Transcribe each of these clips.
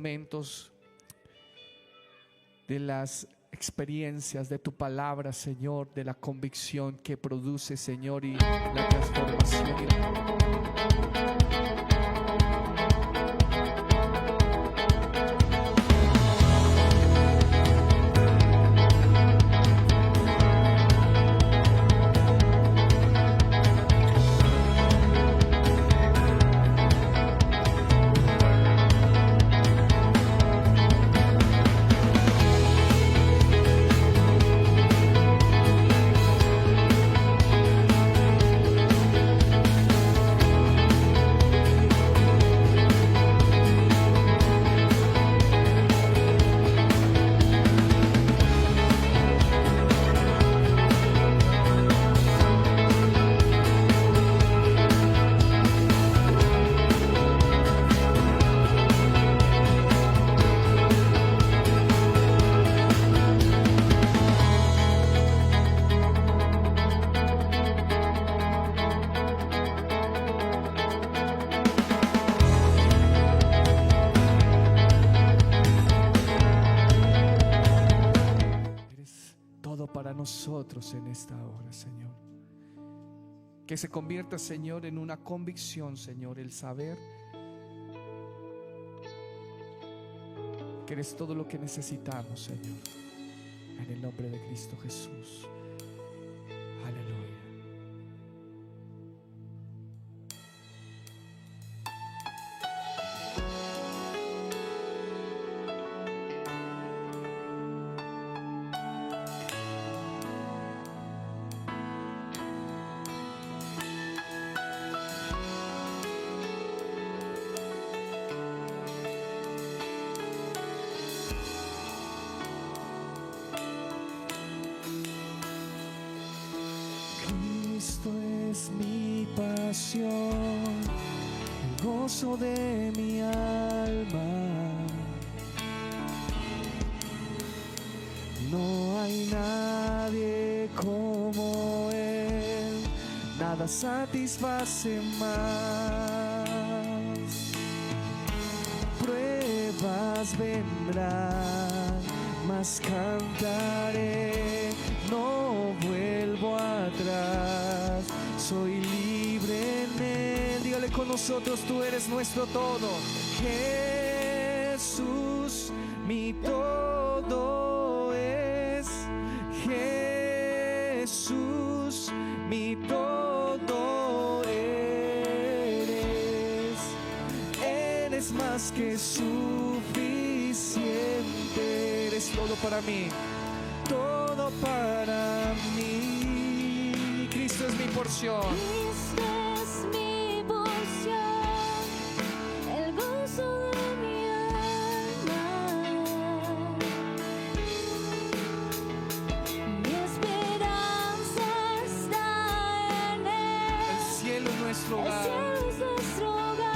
momentos de las experiencias de tu palabra, Señor, de la convicción que produce, Señor, y la transformación. Para nosotros en esta hora, Señor, que se convierta, Señor, en una convicción, Señor, el saber que eres todo lo que necesitamos, Señor, en el nombre de Cristo Jesús. Aleluya. Cristo es mi pasión, el gozo de mi alma. No hay nadie como Él, nada satisface más. Pruebas vendrán, mas cantaré, no vuelvo atrás, soy libre en Él. Dígale con nosotros: tú eres nuestro todo. Jesús, mi todo es. Jesús, mi todo eres. Eres más que suficiente. Eres todo para mí, todo para mí. Cristo es mi porción. Cristo es mi porción, el gozo de mi alma. Mi esperanza está en Él. El cielo es nuestro hogar. El cielo es nuestro hogar.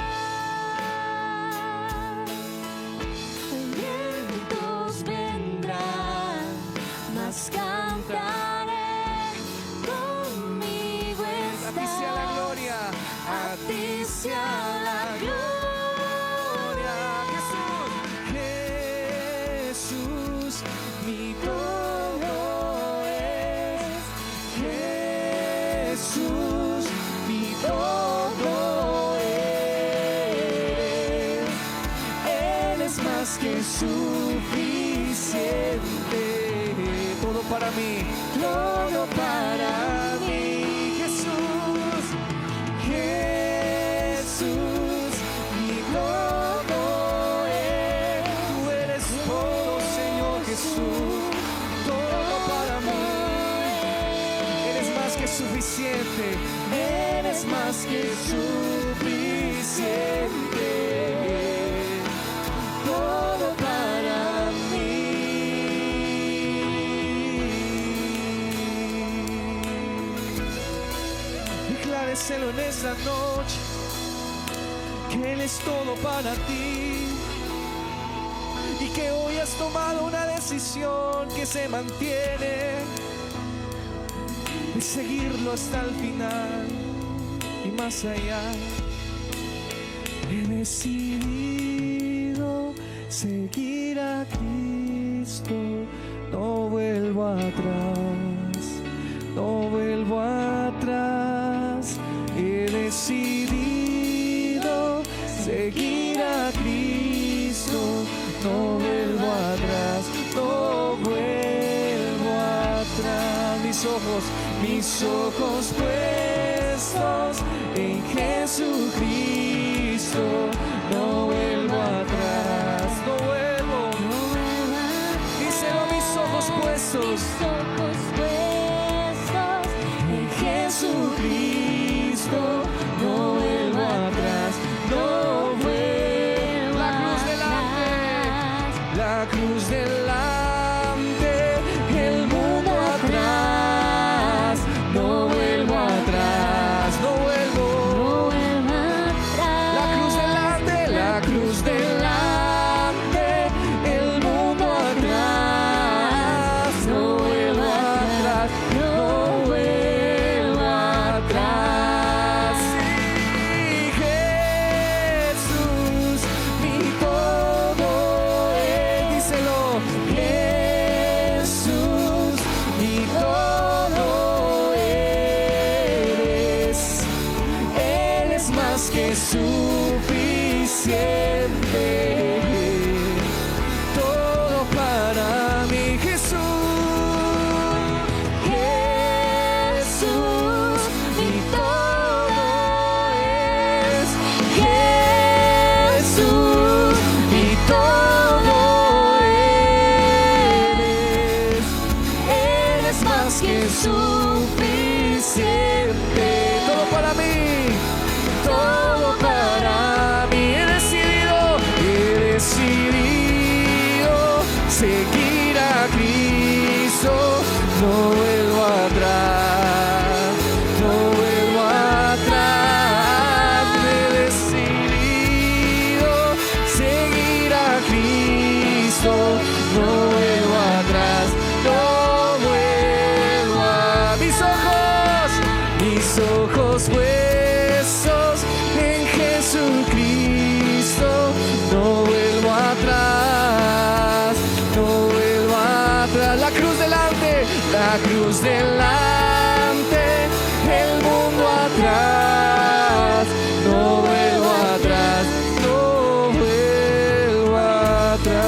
Vientos vendrán, mas cantaré, conmigo estás. A ti sea la gloria, a ti sea la gloria. Jesús, mi todo es. Jesús, mi todo es. Él es más que suficiente. Todo para mí, todo para mí. Jesús, Jesús, mi todo es. Tú eres todo, Señor Jesús, todo para mí. Eres más que suficiente, eres más que suficiente. Todo para mí. Decláreselo en esta noche, que Él es todo para ti, y que hoy has tomado una decisión que se mantiene, de seguirlo hasta el final y más allá. He decidido seguir a Cristo, no vuelvo atrás, no vuelvo atrás. He decidido seguir a Cristo, no vuelvo atrás, no vuelvo atrás. Mis ojos puestos en Jesucristo, no vuelvo atrás, no vuelvo. Díselo, mis ojos puestos en Jesucristo, no vuelvo atrás, no vuelvo. La cruz delante, el mundo atrás, no vuelvo atrás, no vuelvo. La cruz delante, el mundo atrás, no vuelvo atrás, no vuelvo atrás. Sí, Jesús, mi todo es, díselo, Jesús, mi todo eres. Él es más que suficiente, todo para mí. Jesús, Jesús, mi todo es. Jesús, mi todo eres. Eres más que suficiente. todo para mí, todo para mí. He decidido seguir a Cristo, no vuelvo atrás, no vuelvo atrás. He decidido seguir a Cristo, no vuelvo atrás, no vuelvo a mis ojos puestos en Jesucristo, no vuelvo atrás, no vuelvo atrás. La cruz delante, el mundo atrás, no vuelvo atrás, no vuelvo atrás.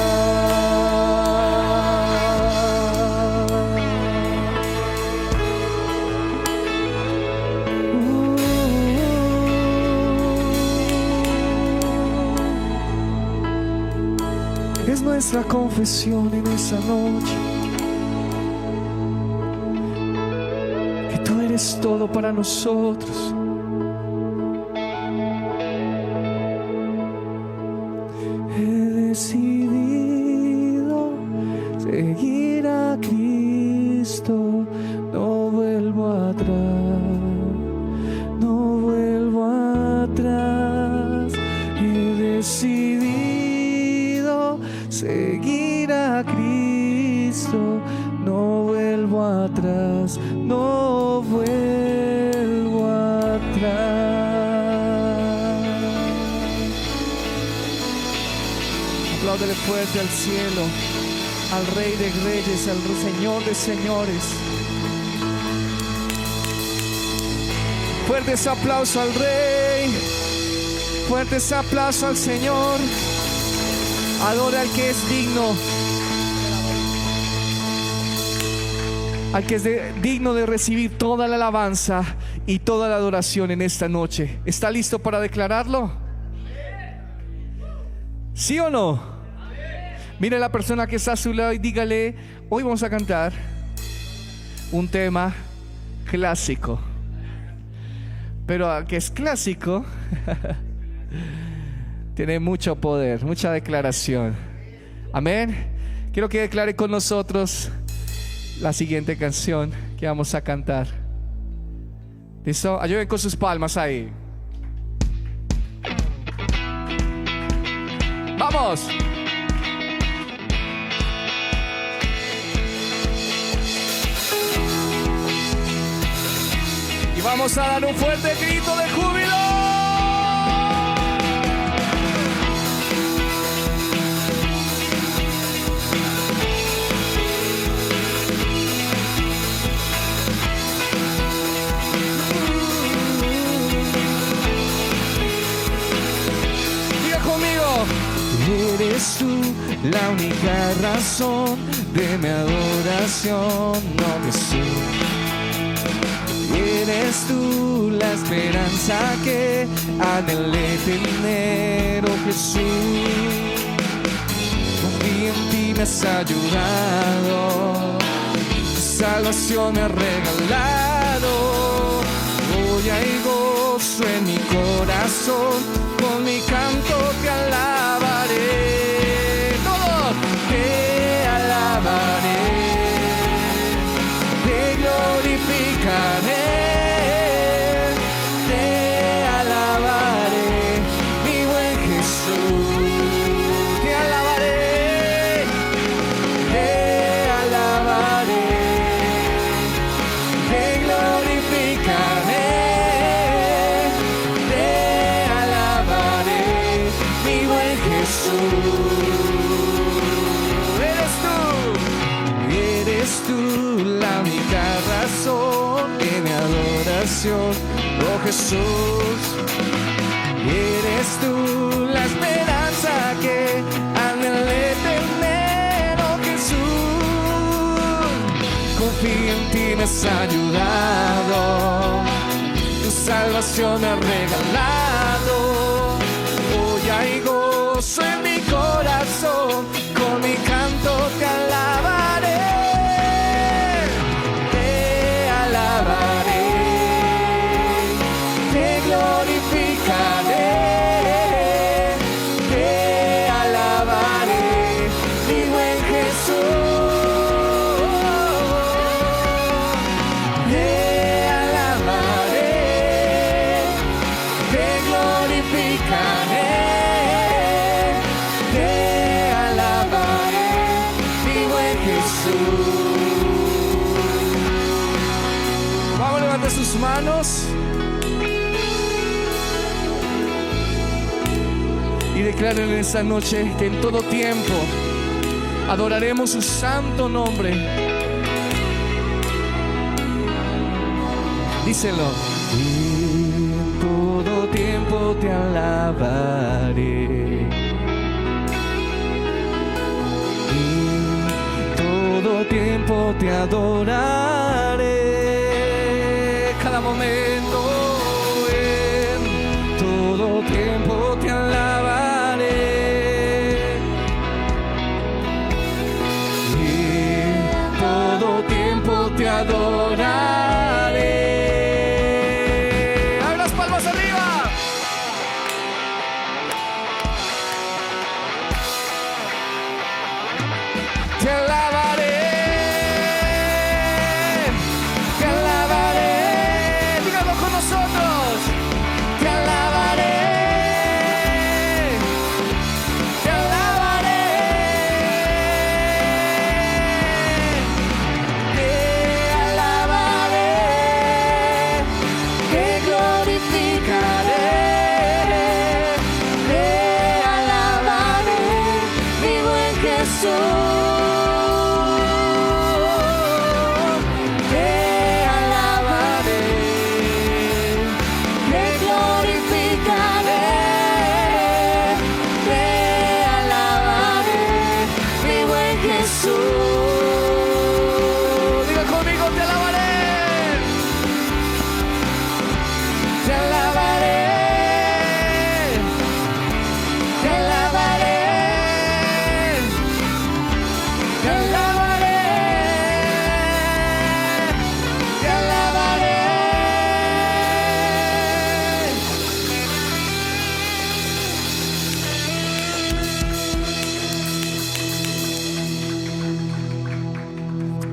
Es nuestra confesión en esa noche, que tú eres todo para nosotros. He decidido seguir a Cristo, no vuelvo atrás, no vuelvo atrás. He decidido seguir a Cristo, no vuelvo atrás, no vuelvo atrás. Apláudele fuerte al cielo, al Rey de Reyes, al Señor de Señores. Fuertes aplausos al Rey, fuertes aplausos al Señor. Adore al que es digno, al que es digno de recibir toda la alabanza y toda la adoración en esta noche. ¿Está listo para declararlo? ¿Sí o no? Mire a la persona que está a su lado y dígale: hoy vamos a cantar un tema clásico. Pero que es clásico tiene mucho poder, mucha declaración. Amén. Quiero que declare con nosotros la siguiente canción que vamos a cantar. ¿Listo? Ayuden con sus palmas ahí. ¡Vamos! Y vamos a dar un fuerte grito de júbilo. Eres tú la única razón de mi adoración, oh Jesús. Eres tú la esperanza que anhelé tener, oh Jesús. Confío en ti, me has ayudado, tu salvación me has regalado. Hoy hay gozo en mi corazón, con mi canto te alabaré. Todos te alabaré, te glorificaré. Oh Jesús, eres tú la esperanza que anhelé tener, oh Jesús. Confío en ti, me has ayudado, tu salvación me has regalado. Hoy hay gozo en mi corazón, con mi canto te alabaré. Sus manos y declaren en esta noche que en todo tiempo adoraremos su santo nombre. Díselo. En todo tiempo te alabaré, en todo tiempo te adoraré. Cada momento, en todo tiempo te alabaré, en todo tiempo te adoraré. ¡Abre las palmas arriba! Te alabaré.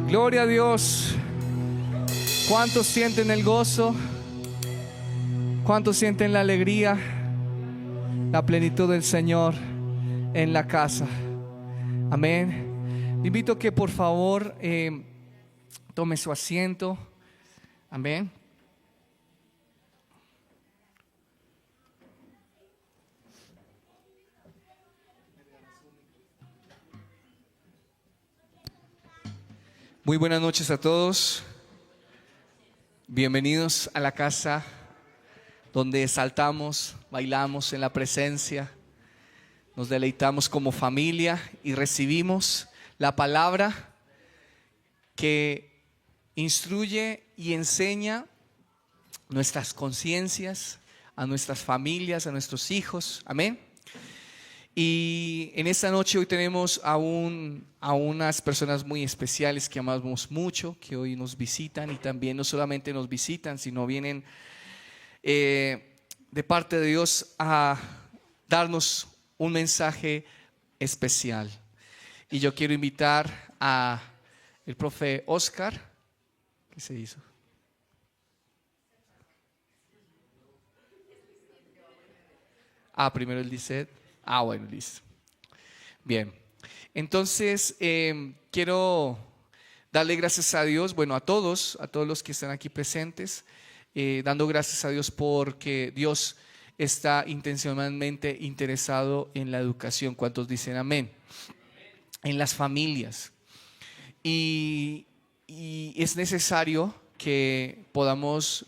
Gloria a Dios. ¿Cuántos sienten el gozo? ¿Cuántos sienten la alegría? La plenitud del Señor en la casa. Amén. Le invito a que por favor tome su asiento. Amén. Muy buenas noches a todos. Bienvenidos a la casa donde saltamos, bailamos en la presencia nos deleitamos como familia y recibimos la palabra que instruye y enseña nuestras conciencias, a nuestras familias, a nuestros hijos. Amén. Y en esta noche hoy tenemos a unas personas muy especiales que amamos mucho, que hoy nos visitan, y también no solamente nos visitan, sino vienen de parte de Dios a darnos un mensaje especial. Y yo quiero invitar a el profe Oscar. ¿Qué se hizo? Primero el Lisset. Bueno, listo. Bien, entonces quiero darle gracias a Dios, bueno, a todos los que están aquí presentes, dando gracias a Dios porque Dios está intencionalmente interesado en la educación. ¿Cuántos dicen amén? En las familias. Y es necesario que podamos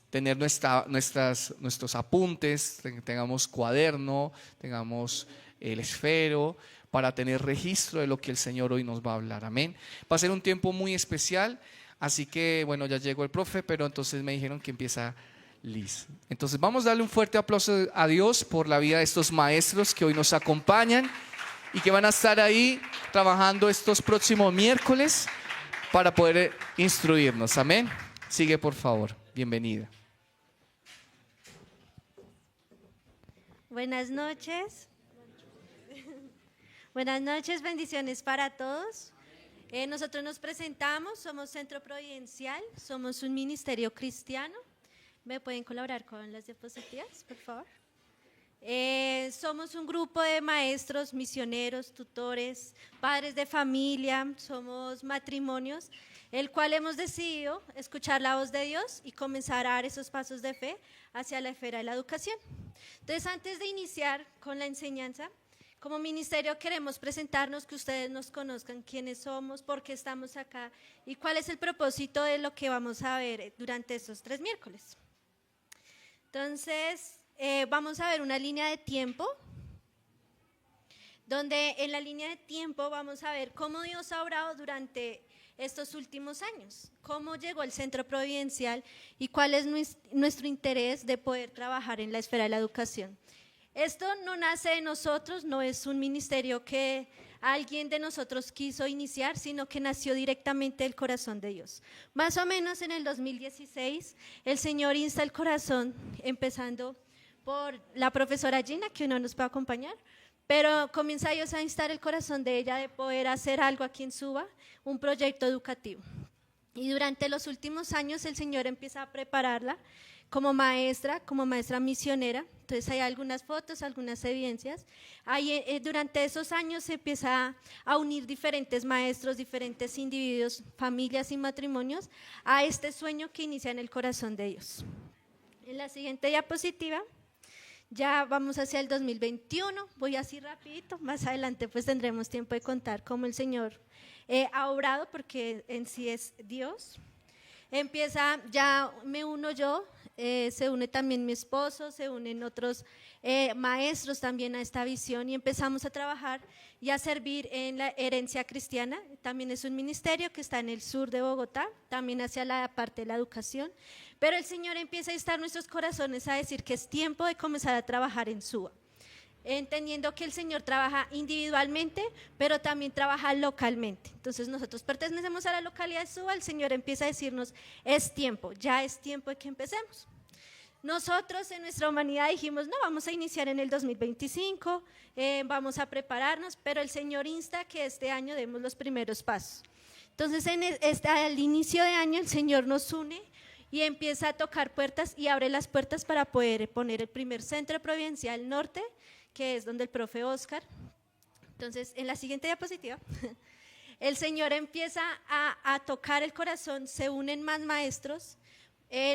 tener nuestros apuntes, tengamos cuaderno, tengamos el esfero, para tener registro de lo que el Señor hoy nos va a hablar. Amén. Va a ser un tiempo muy especial, así que bueno, ya llegó el profe, pero entonces me dijeron que empieza Liz. Entonces vamos a darle un fuerte aplauso a Dios por la vida de estos maestros que hoy nos acompañan y que van a estar ahí trabajando estos próximos miércoles para poder instruirnos. Amén. Sigue, por favor. Bienvenida. Buenas noches. Buenas noches, bendiciones para todos. Nosotros nos presentamos, somos Centro Providencial, somos un ministerio cristiano. ¿Me pueden colaborar con las diapositivas, por favor? Somos un grupo de maestros, misioneros, tutores, padres de familia, somos matrimonios, el cual hemos decidido escuchar la voz de Dios y comenzar a dar esos pasos de fe hacia la esfera de la educación. Entonces, antes de iniciar con la enseñanza, como ministerio queremos presentarnos, que ustedes nos conozcan quiénes somos, por qué estamos acá y cuál es el propósito de lo que vamos a ver durante estos 3 miércoles. Entonces, vamos a ver una línea de tiempo, donde en la línea de tiempo vamos a ver cómo Dios ha obrado durante estos últimos años, cómo llegó el Centro Providencial y cuál es nuestro interés de poder trabajar en la esfera de la educación. Esto no nace de nosotros, no es un ministerio que alguien de nosotros quiso iniciar, sino que nació directamente del corazón de Dios. Más o menos en el 2016, el Señor insta el corazón, empezando por la profesora Gina, que no nos puede acompañar, pero comienza Dios a instar el corazón de ella de poder hacer algo aquí en Suba, un proyecto educativo. Y durante los últimos años el Señor empieza a prepararla como maestra misionera. Entonces hay algunas fotos, algunas evidencias. Durante esos años se empieza a unir diferentes maestros, diferentes individuos, familias y matrimonios a este sueño que inicia en el corazón de Dios. En la siguiente diapositiva, ya vamos hacia el 2021, voy así rapidito, más adelante pues tendremos tiempo de contar cómo el Señor ha obrado, porque en sí es Dios. Empieza, ya me uno yo, se une también mi esposo, se unen otros maestros también a esta visión y empezamos a trabajar y a servir en la herencia cristiana. También es un ministerio que está en el sur de Bogotá, también hacia la parte de la educación, pero el Señor empieza a estar nuestros corazones a decir que es tiempo de comenzar a trabajar en Suba, entendiendo que el Señor trabaja individualmente, pero también trabaja localmente. Entonces nosotros pertenecemos a la localidad de Suba, el Señor empieza a decirnos, es tiempo, ya es tiempo de que empecemos. Nosotros en nuestra humanidad dijimos, no, vamos a iniciar en el 2025, vamos a prepararnos, pero el Señor insta que este año demos los primeros pasos. Entonces al inicio de año el Señor nos une y empieza a tocar puertas y abre las puertas para poder poner el primer Centro Providencial Norte, que es donde el profe Oscar. Entonces, en la siguiente diapositiva, el Señor empieza a tocar el corazón, se unen más maestros,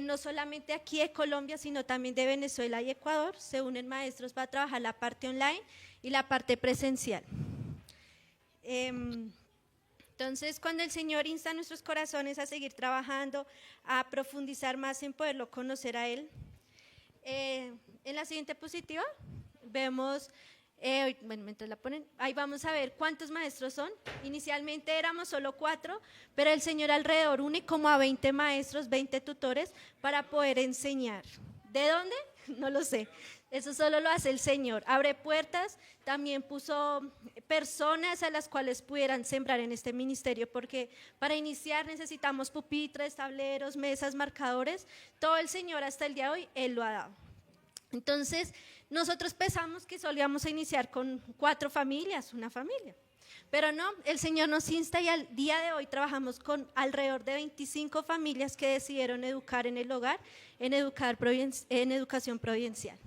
no solamente aquí de Colombia, sino también de Venezuela y Ecuador, se unen maestros para trabajar la parte online y la parte presencial. Entonces, cuando el Señor insta a nuestros corazones a seguir trabajando, a profundizar más en poderlo conocer a Él, en la siguiente diapositiva vemos Bueno, mientras la ponen, ahí vamos a ver cuántos maestros son. Inicialmente éramos solo 4, pero el Señor alrededor une como a 20 maestros, 20 tutores para poder enseñar. ¿De dónde? No lo sé. Eso solo lo hace el Señor. Abre puertas, también puso personas a las cuales pudieran sembrar en este ministerio, porque para iniciar necesitamos pupitres, tableros, mesas, marcadores. Todo el Señor hasta el día de hoy, Él lo ha dado. Entonces, nosotros pensamos que solíamos iniciar con 4 familias, una familia. Pero no, el Señor nos insta y al día de hoy trabajamos con alrededor de 25 familias que decidieron educar en el hogar, en educación providencial.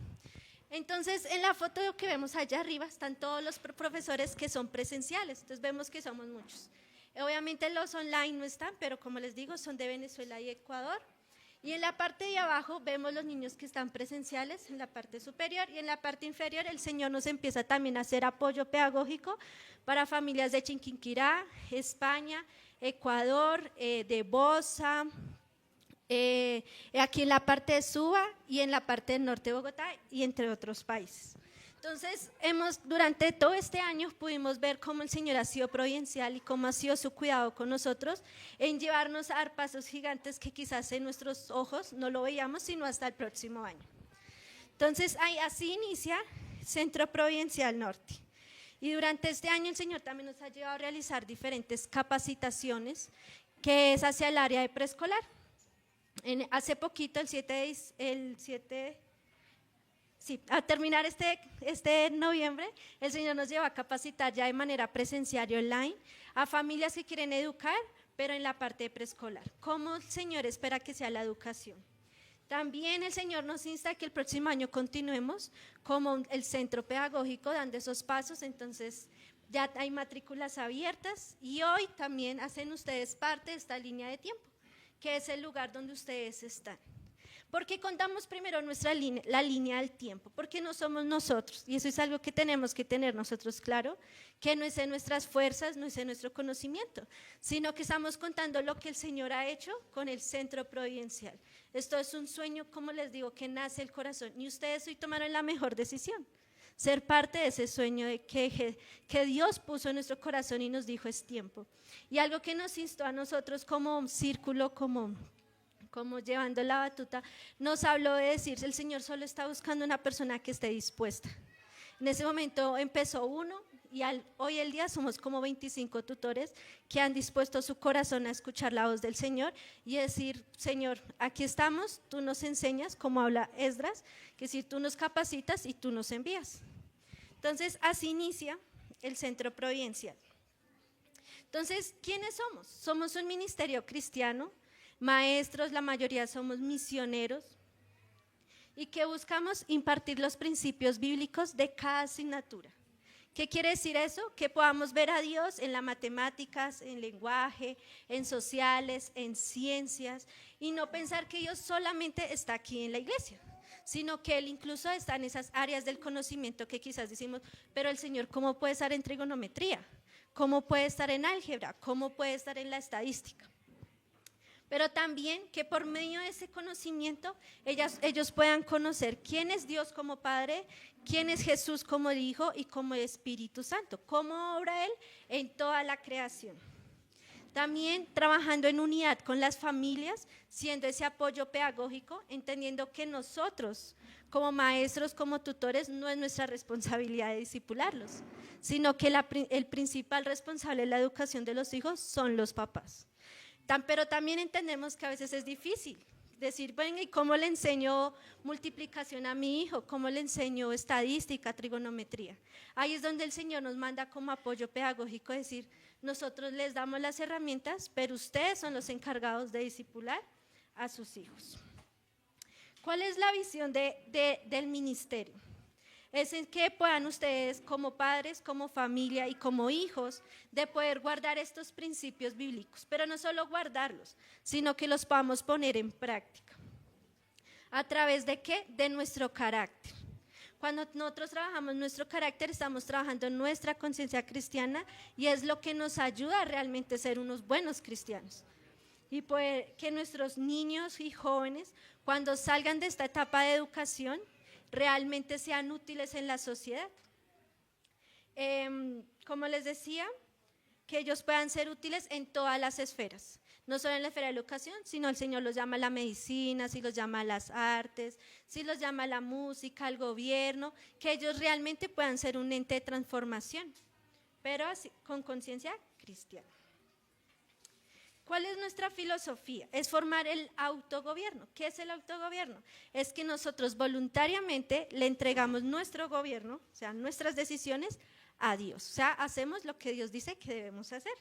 Entonces, en la foto que vemos allá arriba están todos los profesores que son presenciales, entonces vemos que somos muchos. Obviamente los online no están, pero como les digo, son de Venezuela y Ecuador. Y en la parte de abajo vemos los niños que están presenciales, en la parte superior, y en la parte inferior el Señor nos empieza también a hacer apoyo pedagógico para familias de Chiquinquirá, España, Ecuador, de Bosa, aquí en la parte de Suba y en la parte del norte de Bogotá y entre otros países. Entonces, durante todo este año pudimos ver cómo el Señor ha sido providencial y cómo ha sido su cuidado con nosotros en llevarnos a dar pasos gigantes que quizás en nuestros ojos no lo veíamos sino hasta el próximo año. Entonces, así inicia Centro Providencial Norte. Y durante este año el Señor también nos ha llevado a realizar diferentes capacitaciones que es hacia el área de preescolar. Hace poquito, a terminar este noviembre, el Señor nos lleva a capacitar ya de manera presencial y online a familias que quieren educar, pero en la parte de preescolar. ¿Cómo el Señor espera que sea la educación? También el Señor nos insta a que el próximo año continuemos como el centro pedagógico dando esos pasos, entonces ya hay matrículas abiertas y hoy también hacen ustedes parte de esta línea de tiempo, que es el lugar donde ustedes están. Porque contamos primero la línea del tiempo, porque no somos nosotros, y eso es algo que tenemos que tener nosotros claro, que no es en nuestras fuerzas, no es en nuestro conocimiento, sino que estamos contando lo que el Señor ha hecho con el Centro Providencial. Esto es un sueño, como les digo, que nace el corazón, y ustedes hoy tomaron la mejor decisión, ser parte de ese sueño de que Dios puso en nuestro corazón y nos dijo es tiempo. Y algo que nos instó a nosotros como un círculo, como llevando la batuta, nos habló de decir, el Señor solo está buscando una persona que esté dispuesta. En ese momento empezó uno y hoy el día somos como 25 tutores que han dispuesto su corazón a escuchar la voz del Señor y decir, Señor, aquí estamos, tú nos enseñas, como habla Esdras, que si tú nos capacitas y tú nos envías. Entonces, así inicia el Centro Providencial. Entonces, ¿quiénes somos? Somos un ministerio cristiano, maestros, la mayoría somos misioneros y que buscamos impartir los principios bíblicos de cada asignatura. ¿Qué quiere decir eso? Que podamos ver a Dios en las matemáticas, en lenguaje, en sociales, en ciencias y no pensar que Dios solamente está aquí en la iglesia, sino que Él incluso está en esas áreas del conocimiento que quizás decimos, pero el Señor, ¿cómo puede estar en trigonometría? ¿Cómo puede estar en álgebra? ¿Cómo puede estar en la estadística? Pero también que por medio de ese conocimiento ellos puedan conocer quién es Dios como Padre, quién es Jesús como Hijo y como Espíritu Santo, cómo obra Él en toda la creación. También trabajando en unidad con las familias, siendo ese apoyo pedagógico, entendiendo que nosotros como maestros, como tutores, no es nuestra responsabilidad de discipularlos, sino que el principal responsable de la educación de los hijos son los papás. Pero también entendemos que a veces es difícil decir, bueno, ¿y cómo le enseño multiplicación a mi hijo? ¿Cómo le enseño estadística, trigonometría? Ahí es donde el Señor nos manda como apoyo pedagógico decir, nosotros les damos las herramientas, pero ustedes son los encargados de discipular a sus hijos. ¿Cuál es la visión del ministerio? Es en que puedan ustedes como padres, como familia y como hijos de poder guardar estos principios bíblicos, pero no solo guardarlos, sino que los podamos poner en práctica. ¿A través de qué? De nuestro carácter. Cuando nosotros trabajamos nuestro carácter, estamos trabajando en nuestra conciencia cristiana y es lo que nos ayuda a realmente ser unos buenos cristianos. Y poder que nuestros niños y jóvenes, cuando salgan de esta etapa de educación, realmente sean útiles en la sociedad. Como les decía, que ellos puedan ser útiles en todas las esferas, no solo en la esfera de la educación, sino el Señor los llama a la medicina, si los llama a las artes, si los llama a la música, al gobierno, que ellos realmente puedan ser un ente de transformación, pero así, con conciencia cristiana. ¿Cuál es nuestra filosofía? Es formar el autogobierno. ¿Qué es el autogobierno? Es que nosotros voluntariamente le entregamos nuestro gobierno, o sea, nuestras decisiones, a Dios. O sea, hacemos lo que Dios dice que debemos hacer.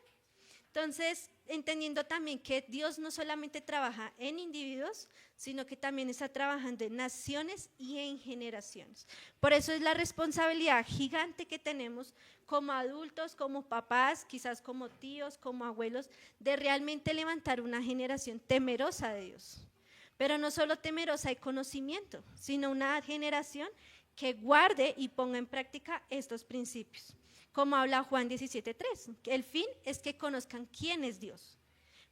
Entonces, entendiendo también que Dios no solamente trabaja en individuos, sino que también está trabajando en naciones y en generaciones. Por eso es la responsabilidad gigante que tenemos como adultos, como papás, quizás como tíos, como abuelos, de realmente levantar una generación temerosa de Dios. Pero no solo temerosa de conocimiento, sino una generación que guarde y ponga en práctica estos principios. Como habla Juan 17:3, el fin es que conozcan quién es Dios.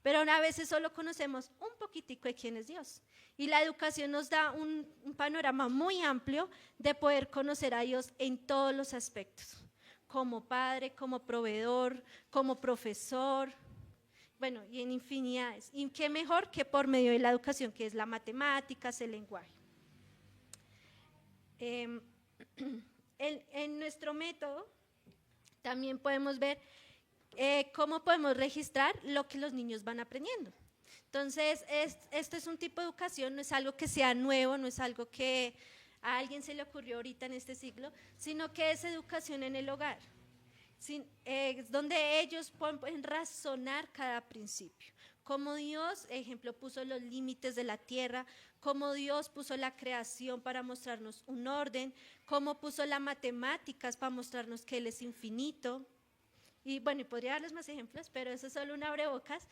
Pero a veces solo conocemos un poquitico de quién es Dios. Y la educación nos da un panorama muy amplio de poder conocer a Dios en todos los aspectos. Como padre, como proveedor, como profesor, bueno, y en infinidades. Y qué mejor que por medio de la educación, que es la matemáticas, el lenguaje. En nuestro método también podemos ver cómo podemos registrar lo que los niños van aprendiendo. Entonces, esto es un tipo de educación, no es algo que sea nuevo, no es algo que a alguien se le ocurrió ahorita en este siglo, sino que es educación en el hogar, donde ellos pueden razonar cada principio. Como Dios, ejemplo, puso los límites de la tierra, como Dios puso la creación para mostrarnos un orden, como puso las matemáticas para mostrarnos que Él es infinito. Y bueno, y podría darles más ejemplos, pero eso es solo un abrebocas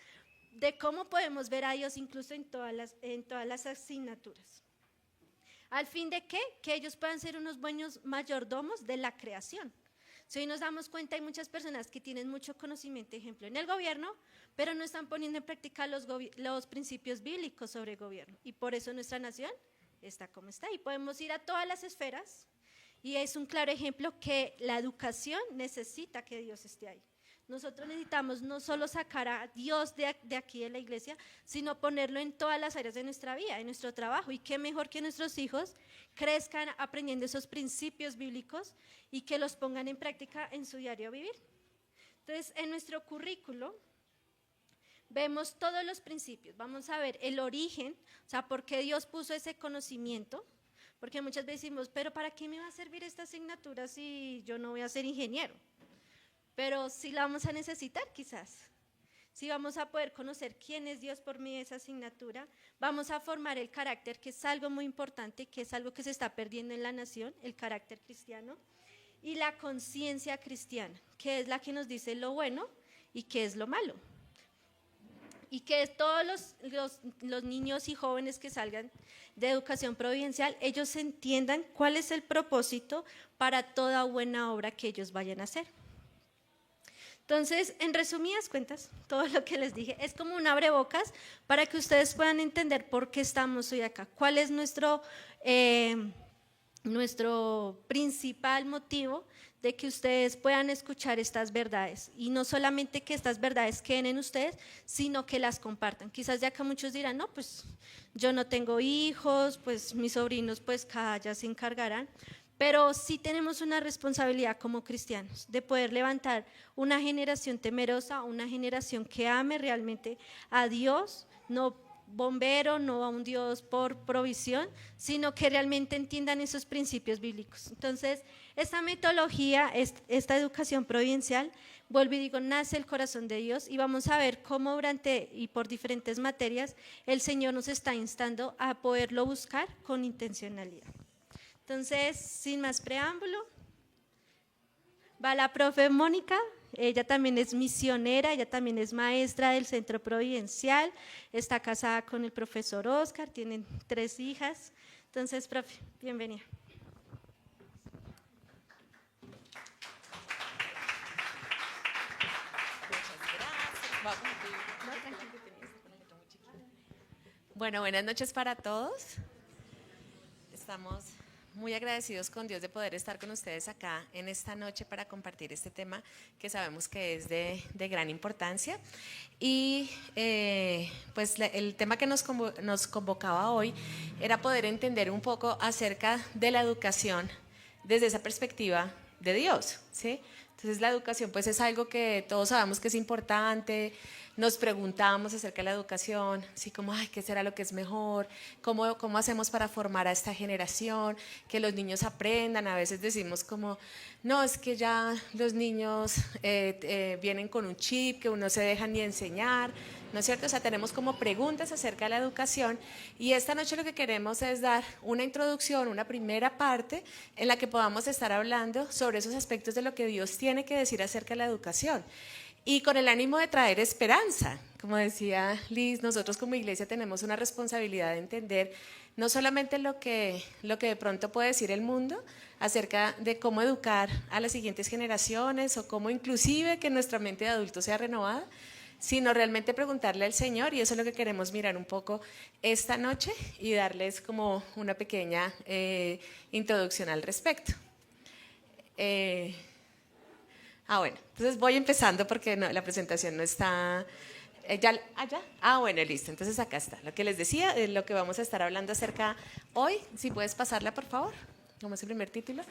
de cómo podemos ver a Dios incluso en todas las asignaturas. ¿Al fin de qué? Que ellos puedan ser unos buenos mayordomos de la creación. Si hoy nos damos cuenta, hay muchas personas que tienen mucho conocimiento, ejemplo, en el gobierno, pero no están poniendo en práctica los principios bíblicos sobre gobierno. Y por eso nuestra nación está como está. Y podemos ir a todas las esferas, y es un claro ejemplo que la educación necesita que Dios esté ahí. Nosotros necesitamos no solo sacar a Dios de aquí de la iglesia, sino ponerlo en todas las áreas de nuestra vida, en nuestro trabajo. Y qué mejor que nuestros hijos crezcan aprendiendo esos principios bíblicos y que los pongan en práctica en su diario vivir. Entonces, en nuestro currículo vemos todos los principios. Vamos a ver el origen, o sea, por qué Dios puso ese conocimiento. Porque muchas veces decimos, pero ¿para qué me va a servir esta asignatura si yo no voy a ser ingeniero? Pero sí la vamos a necesitar quizás. Sí vamos a poder conocer quién es Dios por medio de esa asignatura. Vamos a formar el carácter, que es algo muy importante, que es algo que se está perdiendo en la nación, el carácter cristiano. Y la conciencia cristiana, que es la que nos dice lo bueno y qué es lo malo. Y que todos los niños y jóvenes que salgan de educación providencial, ellos entiendan cuál es el propósito para toda buena obra que ellos vayan a hacer. Entonces, en resumidas cuentas, todo lo que les dije es como un abrebocas para que ustedes puedan entender por qué estamos hoy acá, cuál es nuestro principal motivo de que ustedes puedan escuchar estas verdades, y no solamente que estas verdades queden en ustedes, sino que las compartan. Quizás de acá muchos dirán, no, pues yo no tengo hijos, pues mis sobrinos pues cada ya se encargarán, pero sí tenemos una responsabilidad como cristianos de poder levantar una generación temerosa, una generación que ame realmente a Dios, no bombero, no a un Dios por provisión, sino que realmente entiendan esos principios bíblicos. Entonces, esta metodología, esta educación providencial, vuelvo y digo, nace el corazón de Dios, y vamos a ver cómo durante y por diferentes materias el Señor nos está instando a poderlo buscar con intencionalidad. Entonces, sin más preámbulo, va la profe Mónica. Ella también es misionera, ella también es maestra del Centro Providencial, está casada con el profesor Oscar, tienen 3 hijas. Entonces, profe, bienvenida. Bueno, buenas noches para todos. Estamos muy agradecidos con Dios de poder estar con ustedes acá en esta noche para compartir este tema que sabemos que es de gran importancia. Y pues el tema que nos convocaba hoy era poder entender un poco acerca de la educación desde esa perspectiva de Dios, ¿sí? Entonces la educación pues es algo que todos sabemos que es importante. Nos preguntábamos acerca de la educación, así como, ay, ¿qué será lo que es mejor? ¿Cómo hacemos para formar a esta generación? Que los niños aprendan. A veces decimos como, no, es que ya los niños vienen con un chip que uno se deja ni enseñar, ¿no es cierto? O sea, tenemos como preguntas acerca de la educación y esta noche lo que queremos es dar una introducción, una primera parte en la que podamos estar hablando sobre esos aspectos de lo que Dios tiene que decir acerca de la educación. Y con el ánimo de traer esperanza. Como decía Liz, nosotros como iglesia tenemos una responsabilidad de entender no solamente lo que de pronto puede decir el mundo acerca de cómo educar a las siguientes generaciones o cómo inclusive que nuestra mente de adulto sea renovada, sino realmente preguntarle al Señor, y eso es lo que queremos mirar un poco esta noche y darles como una pequeña introducción al respecto. Bueno, entonces voy empezando porque no, la presentación no está... ¿Ya? Bueno, listo. Entonces acá está. Lo que les decía, lo que vamos a estar hablando acerca hoy. Si puedes pasarla, por favor. Como es el primer título.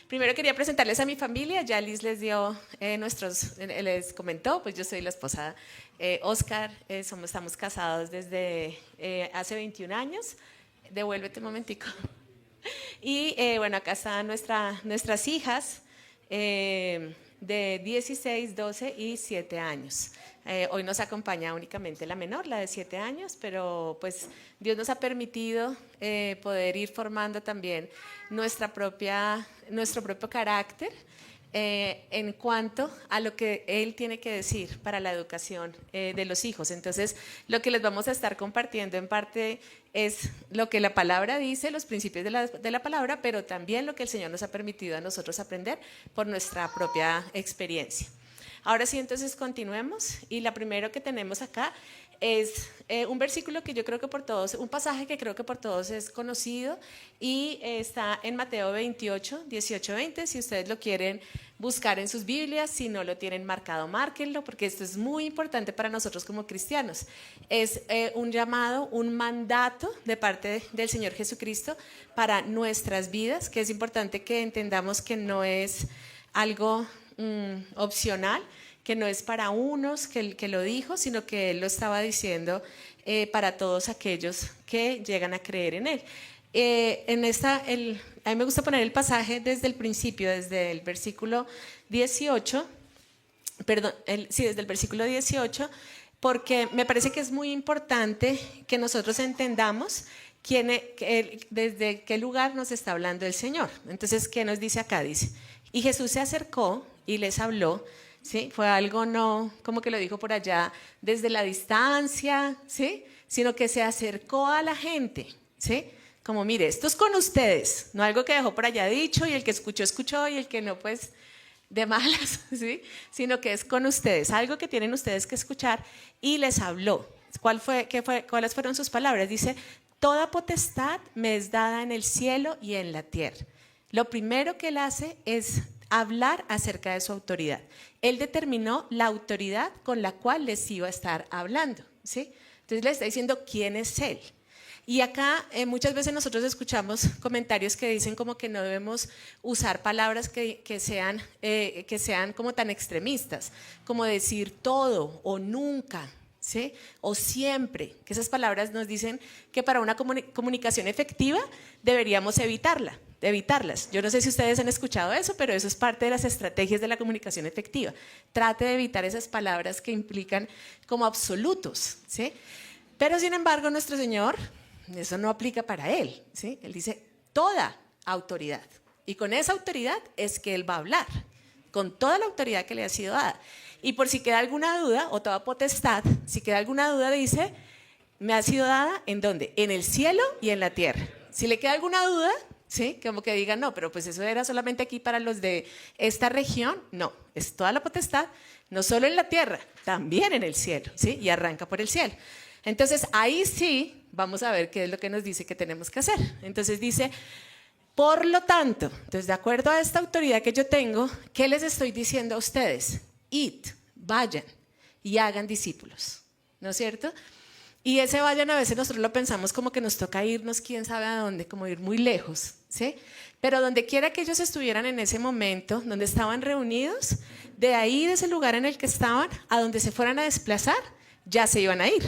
Primero quería presentarles a mi familia. Ya Liz les dio les comentó, pues yo soy la esposa Oscar. Estamos casados desde hace 21 años. Devuélvete un momentico. Y bueno, acá están nuestras hijas. De 16, 12 y 7 años. Hoy nos acompaña únicamente la menor, la de 7 años, pero pues Dios nos ha permitido poder ir formando también nuestro propio carácter en cuanto a lo que Él tiene que decir para la educación de los hijos. Entonces, lo que les vamos a estar compartiendo en parte es lo que la palabra dice, los principios de la palabra, pero también lo que el Señor nos ha permitido a nosotros aprender por nuestra propia experiencia. Ahora sí, entonces continuemos, y la primero que tenemos acá es un versículo que yo creo que por todos, un pasaje que creo que por todos es conocido y está en Mateo 28, 18, 20, si ustedes lo quieren buscar en sus Biblias, si no lo tienen marcado, márquenlo, porque esto es muy importante para nosotros como cristianos. Es un llamado, un mandato de parte del Señor Jesucristo para nuestras vidas, que es importante que entendamos que no es algo opcional, que no es para unos que lo dijo, sino que Él lo estaba diciendo para todos aquellos que llegan a creer en Él. A mí me gusta poner el pasaje desde el principio, desde el versículo 18, desde el versículo 18, porque me parece que es muy importante que nosotros entendamos desde qué lugar nos está hablando el Señor. Entonces, ¿qué nos dice acá? Dice, y Jesús se acercó y les habló. ¿Sí? Fue algo no como que lo dijo por allá desde la distancia, ¿sí? Sino que se acercó a la gente, ¿sí? Como mire, esto es con ustedes, no algo que dejó por allá dicho y el que escuchó, escuchó y el que no, pues de malas, ¿sí? Sino que es con ustedes, algo que tienen ustedes que escuchar, y les habló. ¿Cuáles fueron sus palabras? Dice, toda potestad me es dada en el cielo y en la tierra. Lo primero que Él hace es hablar acerca de su autoridad. Él determinó la autoridad con la cual les iba a estar hablando, ¿sí? Entonces le está diciendo quién es Él. Y acá muchas veces nosotros escuchamos comentarios que dicen como que no debemos usar palabras que sean como tan extremistas, como decir todo o nunca, ¿sí? O siempre, que esas palabras nos dicen que para una comunicación efectiva deberíamos evitarlas. Yo no sé si ustedes han escuchado eso, pero eso es parte de las estrategias de la comunicación efectiva. Trate de evitar esas palabras que implican como absolutos, ¿sí? Pero sin embargo, nuestro Señor, eso no aplica para Él, ¿sí? Él dice toda autoridad. Y con esa autoridad es que Él va a hablar, con toda la autoridad que le ha sido dada. Y por si queda alguna duda, o toda potestad, si queda alguna duda, dice, me ha sido dada, ¿en dónde? En el cielo y en la tierra. Si le queda alguna duda, ¿sí? Como que digan, no, pero pues eso era solamente aquí para los de esta región. No, es toda la potestad, no solo en la tierra, también en el cielo, ¿sí? Y arranca por el cielo. Entonces ahí sí vamos a ver qué es lo que nos dice que tenemos que hacer. Entonces dice, Por lo tanto, entonces de acuerdo a esta autoridad que yo tengo, ¿qué les estoy diciendo a ustedes? Id, vayan y hagan discípulos, ¿no es cierto? Y ese vayan a veces nosotros lo pensamos como que nos toca irnos quién sabe a dónde, como ir muy lejos, ¿sí? Pero donde quiera que ellos estuvieran en ese momento, donde estaban reunidos, de ahí, de ese lugar en el que estaban, a donde se fueran a desplazar, ya se iban a ir,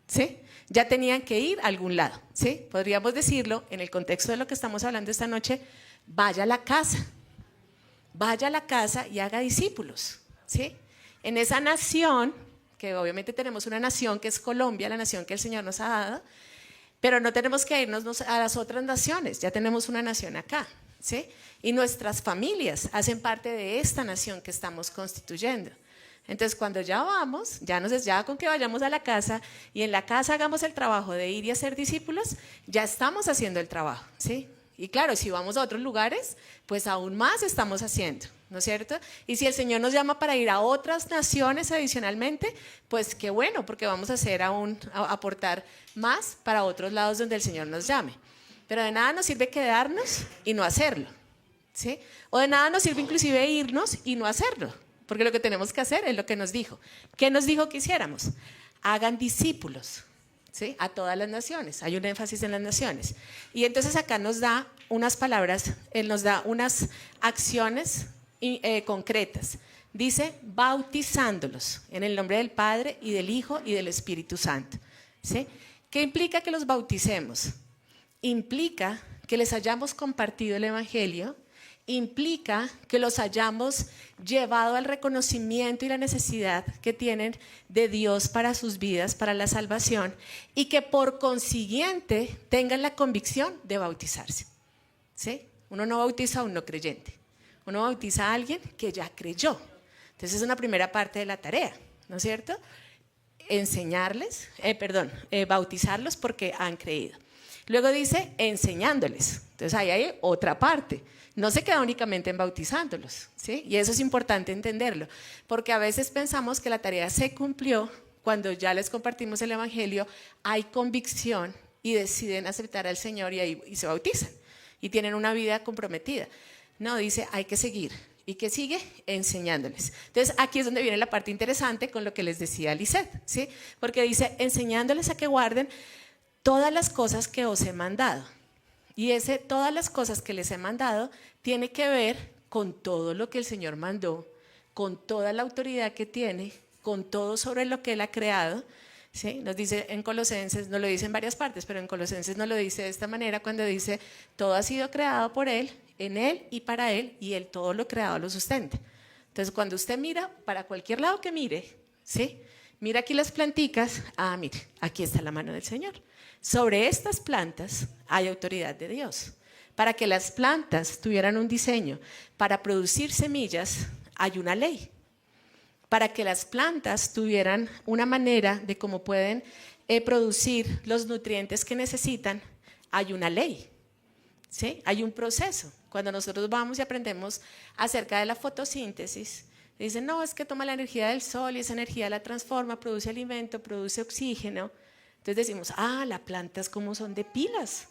¿sí? Ya tenían que ir a algún lado, ¿sí? Podríamos decirlo en el contexto de lo que estamos hablando esta noche, vaya a la casa y haga discípulos, ¿sí? En esa nación, que obviamente tenemos una nación que es Colombia, la nación que el Señor nos ha dado, pero no tenemos que irnos a las otras naciones, ya tenemos una nación acá, ¿sí? Y nuestras familias hacen parte de esta nación que estamos constituyendo. Entonces, cuando ya vamos, ya con que vayamos a la casa y en la casa hagamos el trabajo de ir y hacer discípulos, ya estamos haciendo el trabajo, ¿sí? Y claro, si vamos a otros lugares, pues aún más estamos haciendo, ¿no es cierto? Y si el Señor nos llama para ir a otras naciones adicionalmente, pues qué bueno, porque vamos a aportar más para otros lados donde el Señor nos llame. Pero de nada nos sirve quedarnos y no hacerlo, ¿sí? O de nada nos sirve inclusive irnos y no hacerlo, porque lo que tenemos que hacer es lo que nos dijo. ¿Qué nos dijo que hiciéramos? Hagan discípulos, ¿sí? A todas las naciones. Hay un énfasis en las naciones. Y entonces acá nos da unas palabras, Él nos da unas acciones concretas. Dice, bautizándolos en el nombre del Padre y del Hijo y del Espíritu Santo, ¿sí? ¿Qué implica que los bauticemos? Implica que les hayamos compartido el Evangelio, implica que los hayamos llevado al reconocimiento y la necesidad que tienen de Dios para sus vidas, para la salvación, y que por consiguiente tengan la convicción de bautizarse, ¿sí? Uno no bautiza a un no creyente, uno bautiza a alguien que ya creyó. Entonces es una primera parte de la tarea, ¿no es cierto? Bautizarlos porque han creído. Luego dice enseñándoles. Entonces ahí hay otra parte. No se queda únicamente en bautizándolos, ¿sí? Y eso es importante entenderlo, porque a veces pensamos que la tarea se cumplió cuando ya les compartimos el Evangelio, hay convicción y deciden aceptar al Señor y se bautizan y tienen una vida comprometida. No, dice hay que seguir. ¿Y qué sigue? Enseñándoles. Entonces aquí es donde viene la parte interesante con lo que les decía Lisette, ¿sí? Porque dice enseñándoles a que guarden todas las cosas que os he mandado. Y todas las cosas que les he mandado tiene que ver con todo lo que el Señor mandó, con toda la autoridad que tiene, con todo sobre lo que Él ha creado, ¿sí? Nos dice en Colosenses, nos lo dice en varias partes, pero en Colosenses nos lo dice de esta manera cuando dice, todo ha sido creado por Él, en Él y para Él, y Él todo lo creado lo sustenta. Entonces cuando usted mira, para cualquier lado que mire, ¿sí? Mira aquí las planticas, mire, aquí está la mano del Señor. Sobre estas plantas hay autoridad de Dios. Para que las plantas tuvieran un diseño, para producir semillas hay una ley. Para que las plantas tuvieran una manera de cómo pueden producir los nutrientes que necesitan, hay una ley, ¿sí? Hay un proceso. Cuando nosotros vamos y aprendemos acerca de la fotosíntesis, dicen, no, es que toma la energía del sol y esa energía la transforma, produce alimento, produce oxígeno. Entonces decimos, las plantas como son de pilas.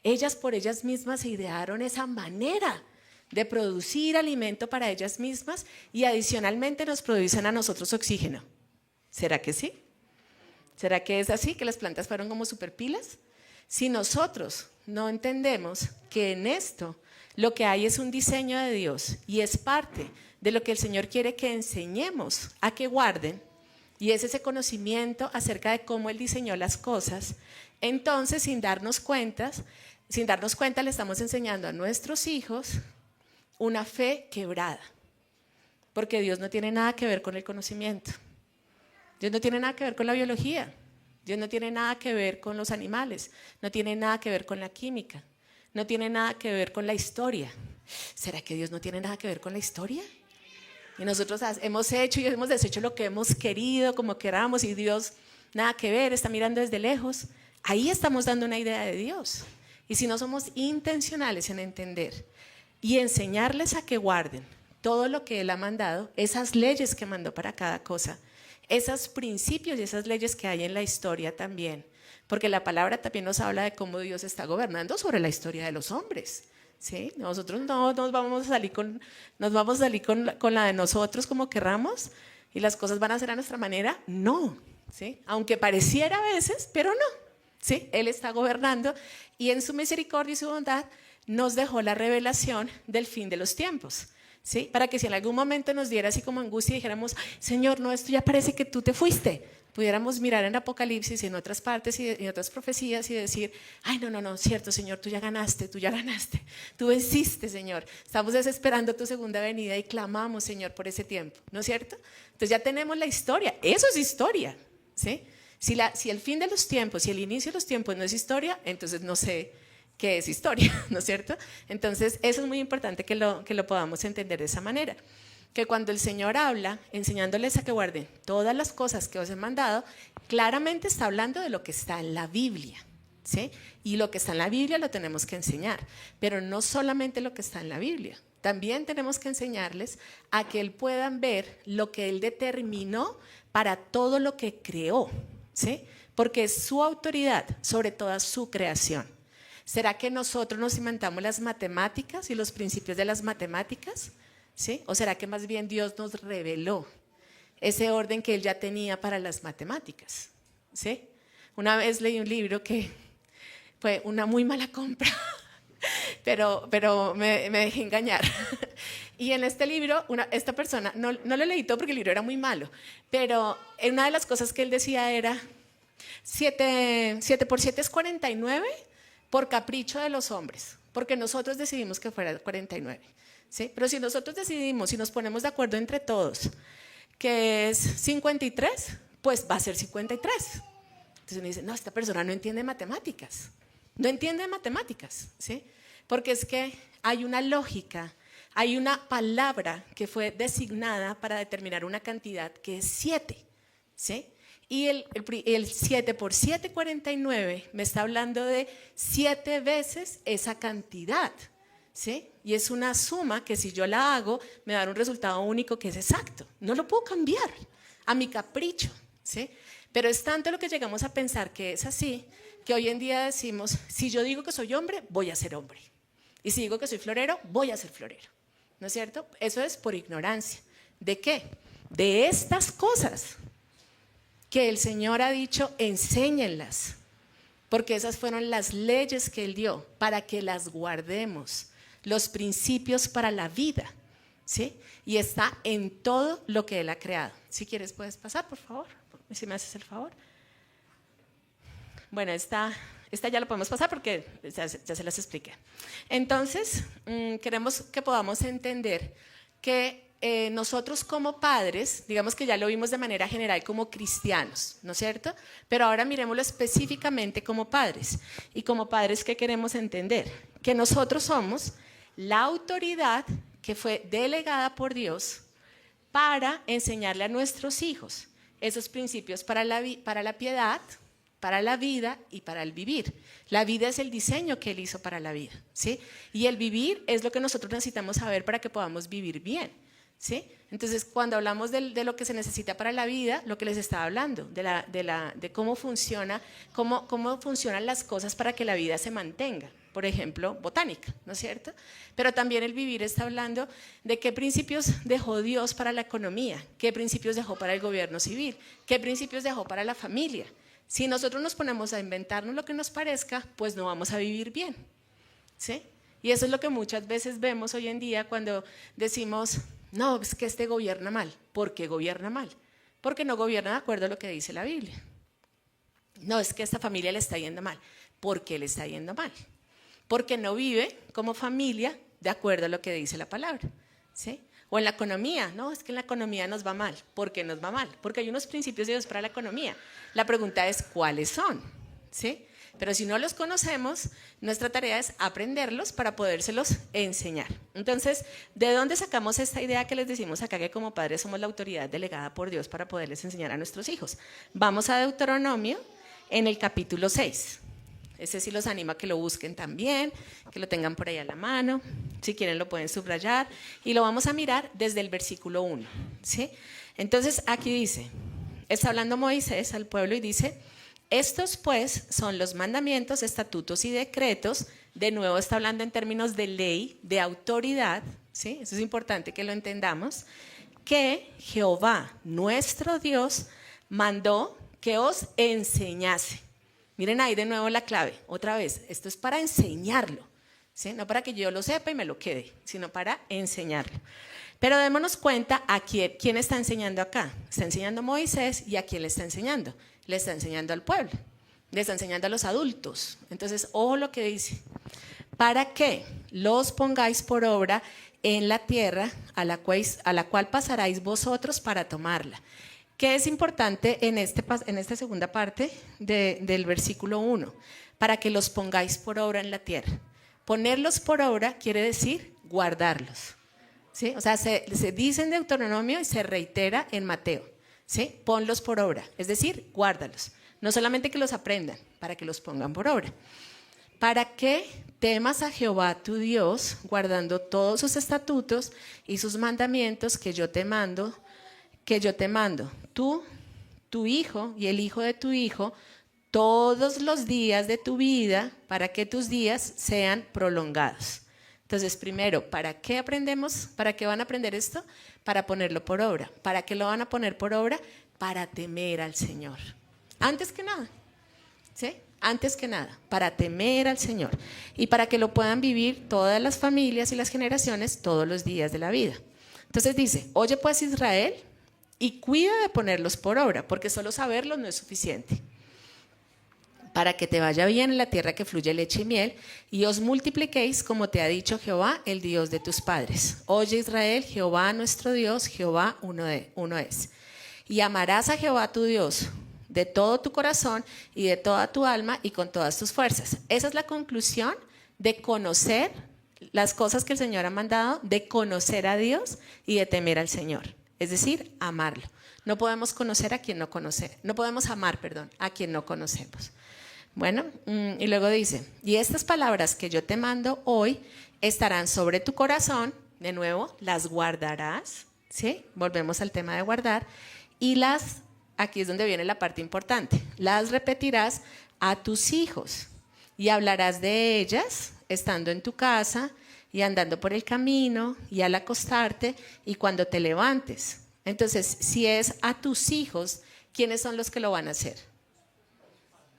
Ellas por ellas mismas se idearon esa manera de producir alimento para ellas mismas y adicionalmente nos producen a nosotros oxígeno. ¿Será que sí? ¿Será que es así, que las plantas fueron como superpilas? Si nosotros no entendemos que en esto lo que hay es un diseño de Dios y es parte de lo que el Señor quiere que enseñemos a que guarden, y es ese conocimiento acerca de cómo Él diseñó las cosas, entonces sin darnos cuenta le estamos enseñando a nuestros hijos una fe quebrada, porque Dios no tiene nada que ver con el conocimiento, Dios no tiene nada que ver con la biología, Dios no tiene nada que ver con los animales, no tiene nada que ver con la química, no tiene nada que ver con la historia. ¿Será que Dios no tiene nada que ver con la historia? Y nosotros hemos hecho y hemos deshecho lo que hemos querido, como queramos, y Dios nada que ver, está mirando desde lejos. Ahí estamos dando una idea de Dios. Y si no somos intencionales en entender y enseñarles a que guarden todo lo que Él ha mandado, esas leyes que mandó para cada cosa, esos principios y esas leyes que hay en la historia también, porque la palabra también nos habla de cómo Dios está gobernando sobre la historia de los hombres. ¿sí? Nosotros no nos vamos a salir con la de nosotros como querramos y las cosas van a ser a nuestra manera. No, ¿sí? Aunque pareciera a veces, pero no, ¿sí? Él está gobernando y en su misericordia y su bondad nos dejó la revelación del fin de los tiempos, ¿sí? Para que si en algún momento nos diera así como angustia y dijéramos, Señor, no, esto ya parece que tú te fuiste, pudiéramos mirar en Apocalipsis y en otras partes y en otras profecías y decir, ay, no, cierto, Señor, tú ya ganaste, tú venciste, Señor. Estamos desesperando tu segunda venida y clamamos, Señor, por ese tiempo, ¿no es cierto? Entonces ya tenemos la historia, eso es historia, ¿sí? Si el fin de los tiempos, si el inicio de los tiempos no es historia, entonces no sé qué es historia, ¿no es cierto? Entonces eso es muy importante que lo podamos entender de esa manera. Que cuando el Señor habla, enseñándoles a que guarden todas las cosas que os he mandado, claramente está hablando de lo que está en la Biblia, ¿sí? Y lo que está en la Biblia lo tenemos que enseñar, pero no solamente lo que está en la Biblia. También tenemos que enseñarles a que Él puedan ver lo que Él determinó para todo lo que creó, ¿sí? Porque es su autoridad sobre toda su creación. ¿Será que nosotros nos inventamos las matemáticas y los principios de las matemáticas? ¿Sí? ¿O será que más bien Dios nos reveló ese orden que Él ya tenía para las matemáticas? ¿Sí? Una vez leí un libro que fue una muy mala compra, pero me dejé engañar. Y en este libro, esta persona, no lo leí todo porque el libro era muy malo, pero una de las cosas que él decía era 7 por 7 es 49 por capricho de los hombres, porque nosotros decidimos que fuera 49. ¿Sí? Pero si nosotros decidimos, si nos ponemos de acuerdo entre todos, que es 53, pues va a ser 53. Entonces uno dice, no, esta persona no entiende matemáticas. No entiende matemáticas, ¿sí? Porque es que hay una lógica, hay una palabra que fue designada para determinar una cantidad que es 7, ¿sí? Y el 7 por 7, 49, me está hablando de 7 veces esa cantidad, ¿sí? Y es una suma que si yo la hago me da un resultado único que es exacto. No lo puedo cambiar a mi capricho, ¿sí? Pero es tanto lo que llegamos a pensar que es así, que hoy en día decimos, si yo digo que soy hombre, voy a ser hombre. Y si digo que soy florero, voy a ser florero. ¿No es cierto? Eso es por ignorancia. ¿De qué? De estas cosas que el Señor ha dicho, enséñenlas. Porque esas fueron las leyes que Él dio para que las guardemos. Los principios para la vida, ¿sí? Y está en todo lo que Él ha creado. Si quieres puedes pasar, por favor, si me haces el favor. Bueno, esta ya lo podemos pasar porque ya se las expliqué. Entonces, queremos que podamos entender que nosotros como padres, digamos que ya lo vimos de manera general como cristianos, ¿no es cierto? Pero ahora miremoslo específicamente como padres. Y como padres, ¿qué queremos entender? Que nosotros somos la autoridad que fue delegada por Dios para enseñarle a nuestros hijos esos principios para la piedad, para la vida y para el vivir. La vida es el diseño que Él hizo para la vida, ¿sí? Y el vivir es lo que nosotros necesitamos saber para que podamos vivir bien, ¿sí? Entonces, cuando hablamos de lo que se necesita para la vida, lo que les estaba hablando, de cómo funcionan las cosas para que la vida se mantenga. Por ejemplo, botánica, ¿no es cierto? Pero también el vivir está hablando de qué principios dejó Dios para la economía, qué principios dejó para el gobierno civil, qué principios dejó para la familia. Si nosotros nos ponemos a inventarnos lo que nos parezca, pues no vamos a vivir bien, ¿sí? Y eso es lo que muchas veces vemos hoy en día cuando decimos, no, es que este gobierna mal. ¿Por qué gobierna mal? Porque no gobierna de acuerdo a lo que dice la Biblia. No, es que a esta familia le está yendo mal. ¿Por qué le está yendo mal? Porque no vive como familia de acuerdo a lo que dice la palabra, ¿sí? O en la economía, no, es que en la economía nos va mal. ¿Por qué nos va mal? Porque hay unos principios de Dios para la economía. La pregunta es, ¿cuáles son? ¿Sí? Pero si no los conocemos, nuestra tarea es aprenderlos para podérselos enseñar. Entonces, ¿de dónde sacamos esta idea que les decimos acá que como padres somos la autoridad delegada por Dios para poderles enseñar a nuestros hijos? Vamos a Deuteronomio en el capítulo 6. Ese sí los animo a que lo busquen también, que lo tengan por ahí a la mano. Si quieren lo pueden subrayar. Y lo vamos a mirar desde el versículo 1. ¿Sí? Entonces aquí dice, está hablando Moisés al pueblo y dice, Estos pues son los mandamientos, estatutos y decretos. De nuevo está hablando en términos de ley, de autoridad, ¿sí? Eso es importante que lo entendamos, que Jehová, nuestro Dios, mandó que os enseñase. Miren ahí de nuevo la clave, otra vez, esto es para enseñarlo, ¿sí? No para que yo lo sepa y me lo quede, sino para enseñarlo. Pero démonos cuenta a quién está enseñando acá. Está enseñando a Moisés, y ¿a quién le está enseñando? Le está enseñando al pueblo, le está enseñando a los adultos. Entonces, ojo lo que dice, para que los pongáis por obra en la tierra a la cual pasaráis vosotros para tomarla. ¿Qué es importante en esta segunda parte del versículo 1? Para que los pongáis por obra en la tierra. Ponerlos por obra quiere decir guardarlos, ¿sí? O sea, se dice en Deuteronomio y se reitera en Mateo, ¿sí? Ponlos por obra, es decir, guárdalos. No solamente que los aprendan, para que los pongan por obra. Para que temas a Jehová tu Dios, guardando todos sus estatutos y sus mandamientos que yo te mando, tú, tu hijo y el hijo de tu hijo, todos los días de tu vida, para que tus días sean prolongados. Entonces, primero, ¿para qué aprendemos? ¿Para qué van a aprender esto? Para ponerlo por obra. ¿Para qué lo van a poner por obra? Para temer al Señor. Antes que nada, ¿sí? Antes que nada, para temer al Señor y para que lo puedan vivir todas las familias y las generaciones todos los días de la vida. Entonces dice, oye pues Israel, y cuida de ponerlos por obra, porque solo saberlos no es suficiente. Para que te vaya bien en la tierra que fluye leche y miel, y os multipliquéis como te ha dicho Jehová, el Dios de tus padres. Oye Israel, Jehová nuestro Dios, Jehová uno es. Y amarás a Jehová tu Dios de todo tu corazón y de toda tu alma y con todas tus fuerzas. Esa es la conclusión de conocer las cosas que el Señor ha mandado, de conocer a Dios y de temer al Señor. Es decir, amarlo. No podemos conocer a quien no conoce, no podemos amar, a quien no conocemos. Bueno, y luego dice, y estas palabras que yo te mando hoy estarán sobre tu corazón, de nuevo, las guardarás, ¿sí? Volvemos al tema de guardar, y aquí es donde viene la parte importante, las repetirás a tus hijos y hablarás de ellas estando en tu casa y andando por el camino y al acostarte y cuando te levantes. Entonces, si es a tus hijos, ¿quiénes son los que lo van a hacer?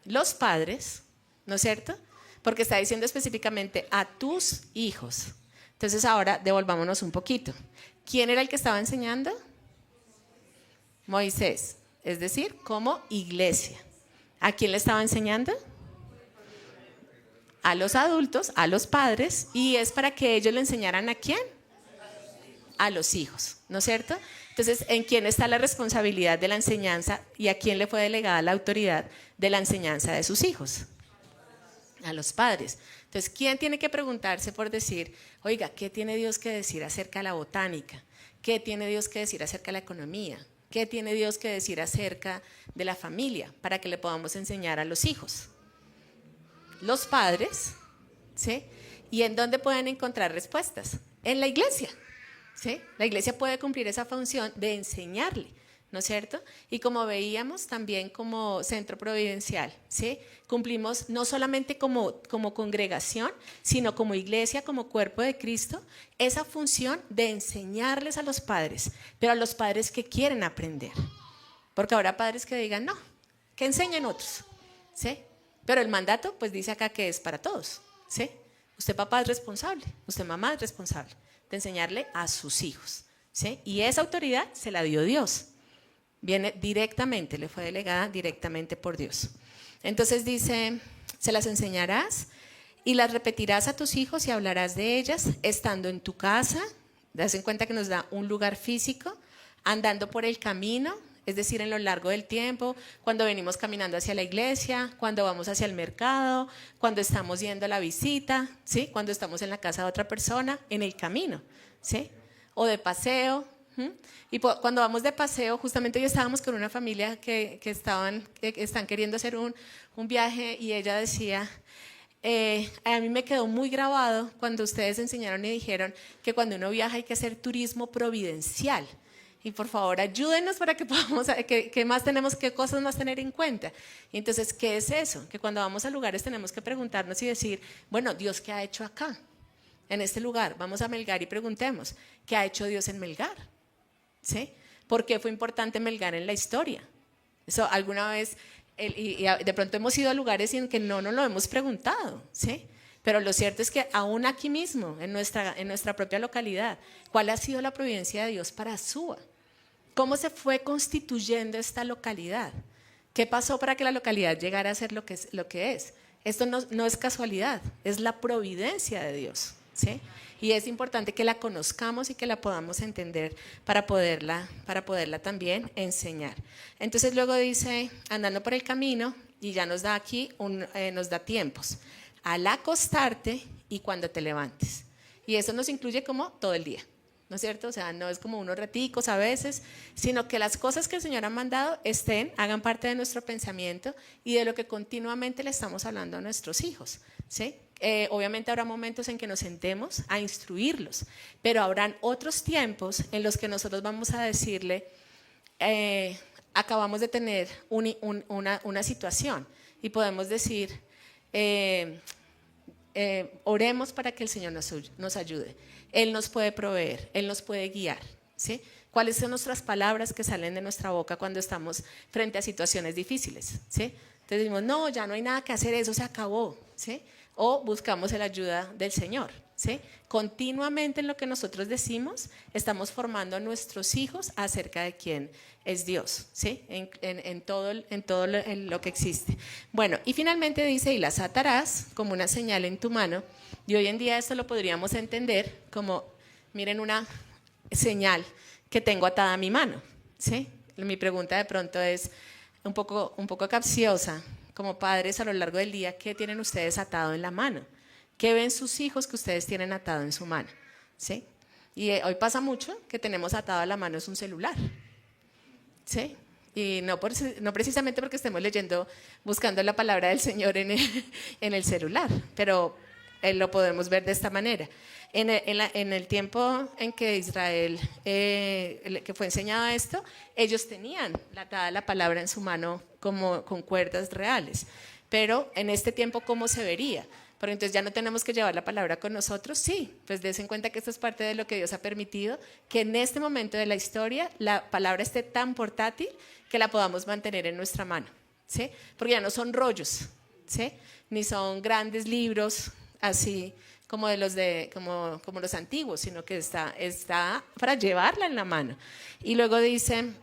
Los padres, ¿no es cierto? Porque está diciendo específicamente a tus hijos. Entonces ahora devolvámonos un poquito. ¿Quién era el que estaba enseñando? Moisés, es decir, como iglesia. ¿A quién le estaba enseñando? A los adultos, a los padres, y es para que ellos le enseñaran ¿a quién? A los hijos, ¿no es cierto? Entonces, ¿en quién está la responsabilidad de la enseñanza y a quién le fue delegada la autoridad de la enseñanza de sus hijos? A los padres. Entonces, ¿quién tiene que preguntarse por decir, oiga, ¿qué tiene Dios que decir acerca de la botánica? ¿Qué tiene Dios que decir acerca de la economía? ¿Qué tiene Dios que decir acerca de la familia? Para que le podamos enseñar a los hijos. Los padres, ¿sí? ¿Y en dónde pueden encontrar respuestas? En la iglesia. ¿Sí? La iglesia puede cumplir esa función de enseñarle, ¿no es cierto? Y como veíamos también como centro providencial, ¿sí? Cumplimos no solamente como congregación, sino como iglesia, como cuerpo de Cristo, esa función de enseñarles a los padres, pero a los padres que quieren aprender. Porque habrá padres que digan, no, que enseñen otros, ¿sí? Pero el mandato, pues dice acá que es para todos, ¿sí? Usted papá es responsable, usted mamá es responsable de enseñarle a sus hijos, ¿sí? Y esa autoridad se la dio Dios. Viene directamente, le fue delegada directamente por Dios. Entonces dice, se las enseñarás y las repetirás a tus hijos y hablarás de ellas estando en tu casa, das en cuenta que nos da un lugar físico, andando por el camino, es decir, en lo largo del tiempo, cuando venimos caminando hacia la iglesia, cuando vamos hacia el mercado, cuando estamos yendo a la visita, ¿sí? Cuando estamos en la casa de otra persona, en el camino, ¿sí? O de paseo. Y cuando vamos de paseo, justamente hoy estábamos con una familia que están queriendo hacer un viaje y ella decía, a mí me quedó muy grabado cuando ustedes enseñaron y dijeron que cuando uno viaja hay que hacer turismo providencial. y por favor ayúdenos para que podamos, qué más tenemos, qué cosas más tener en cuenta. Y entonces, ¿qué es eso? Que cuando vamos a lugares tenemos que preguntarnos y decir, bueno, Dios, ¿qué ha hecho acá? En este lugar, vamos a Melgar y preguntemos, ¿qué ha hecho Dios en Melgar? ¿Sí? ¿Por qué fue importante Melgar en la historia? Eso alguna vez, y de pronto hemos ido a lugares en que no nos lo hemos preguntado, ¿sí? Pero lo cierto es que aún aquí mismo, en nuestra propia localidad, ¿cuál ha sido la providencia de Dios para Suba? ¿Cómo se fue constituyendo esta localidad? ¿Qué pasó para que la localidad llegara a ser lo que es? Esto no es casualidad, es la providencia de Dios, ¿sí? Y es importante que la conozcamos y que la podamos entender para poderla también enseñar. Entonces luego dice, andando por el camino, y ya nos da aquí, nos da tiempos, al acostarte y cuando te levantes. Y eso nos incluye como todo el día, ¿no es cierto? O sea, no es como unos raticos a veces, sino que las cosas que el Señor ha mandado hagan parte de nuestro pensamiento y de lo que continuamente le estamos hablando a nuestros hijos, ¿sí? Obviamente habrá momentos en que nos sentemos a instruirlos, pero habrán otros tiempos en los que nosotros vamos a decirle, acabamos de tener una situación y podemos decir, oremos para que el Señor nos ayude. Él nos puede proveer, Él nos puede guiar, ¿sí? ¿Cuáles son nuestras palabras que salen de nuestra boca cuando estamos frente a situaciones difíciles? ¿Sí? Entonces decimos, no, ya no hay nada que hacer, eso se acabó, ¿sí? O buscamos la ayuda del Señor, ¿sí? Continuamente en lo que nosotros decimos, estamos formando a nuestros hijos acerca de quién es Dios, ¿sí? En todo lo que existe. Bueno, y finalmente dice, y las atarás como una señal en tu mano, y hoy en día esto lo podríamos entender como, miren, una señal que tengo atada a mi mano, ¿sí? Mi pregunta de pronto es un poco capciosa, como padres a lo largo del día, ¿qué tienen ustedes atado en la mano? ¿Qué ven sus hijos que ustedes tienen atado en su mano? ¿Sí? Y hoy pasa mucho que tenemos atado a la mano es un celular, ¿sí? Y no precisamente porque estemos buscando la palabra del Señor en el celular, pero lo podemos ver de esta manera. En el tiempo en que Israel, que fue enseñado esto, ellos tenían atada la palabra en su mano como con cuerdas reales. Pero en este tiempo, ¿cómo se vería? Porque entonces ya no tenemos que llevar la palabra con nosotros. Sí, pues des en cuenta que esto es parte de lo que Dios ha permitido, que en este momento de la historia la palabra esté tan portátil que la podamos mantener en nuestra mano, ¿sí? Porque ya no son rollos, ¿sí? Ni son grandes libros así como como los antiguos, sino que está para llevarla en la mano. Y luego dice,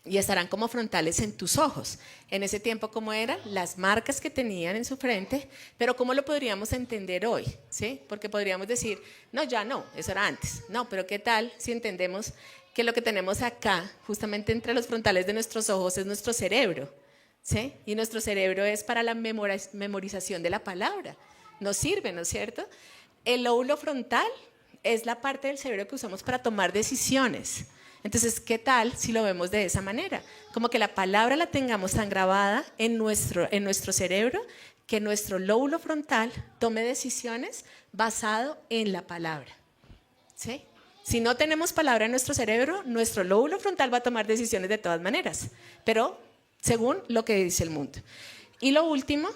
y estarán como frontales en tus ojos. En ese tiempo, ¿cómo eran? Las marcas que tenían en su frente, pero ¿cómo lo podríamos entender hoy? ¿Sí? Porque podríamos decir, no, ya no, eso era antes. No, pero ¿qué tal si entendemos que lo que tenemos acá, justamente entre los frontales de nuestros ojos, es nuestro cerebro? ¿Sí? Y nuestro cerebro es para la memorización de la palabra. Nos sirve, ¿no es cierto? El lóbulo frontal es la parte del cerebro que usamos para tomar decisiones. Entonces, ¿qué tal si lo vemos de esa manera? Como que la palabra la tengamos tan grabada en nuestro cerebro que nuestro lóbulo frontal tome decisiones basado en la palabra, ¿sí? Si no tenemos palabra en nuestro cerebro, nuestro lóbulo frontal va a tomar decisiones de todas maneras, pero según lo que dice el mundo. Y lo último,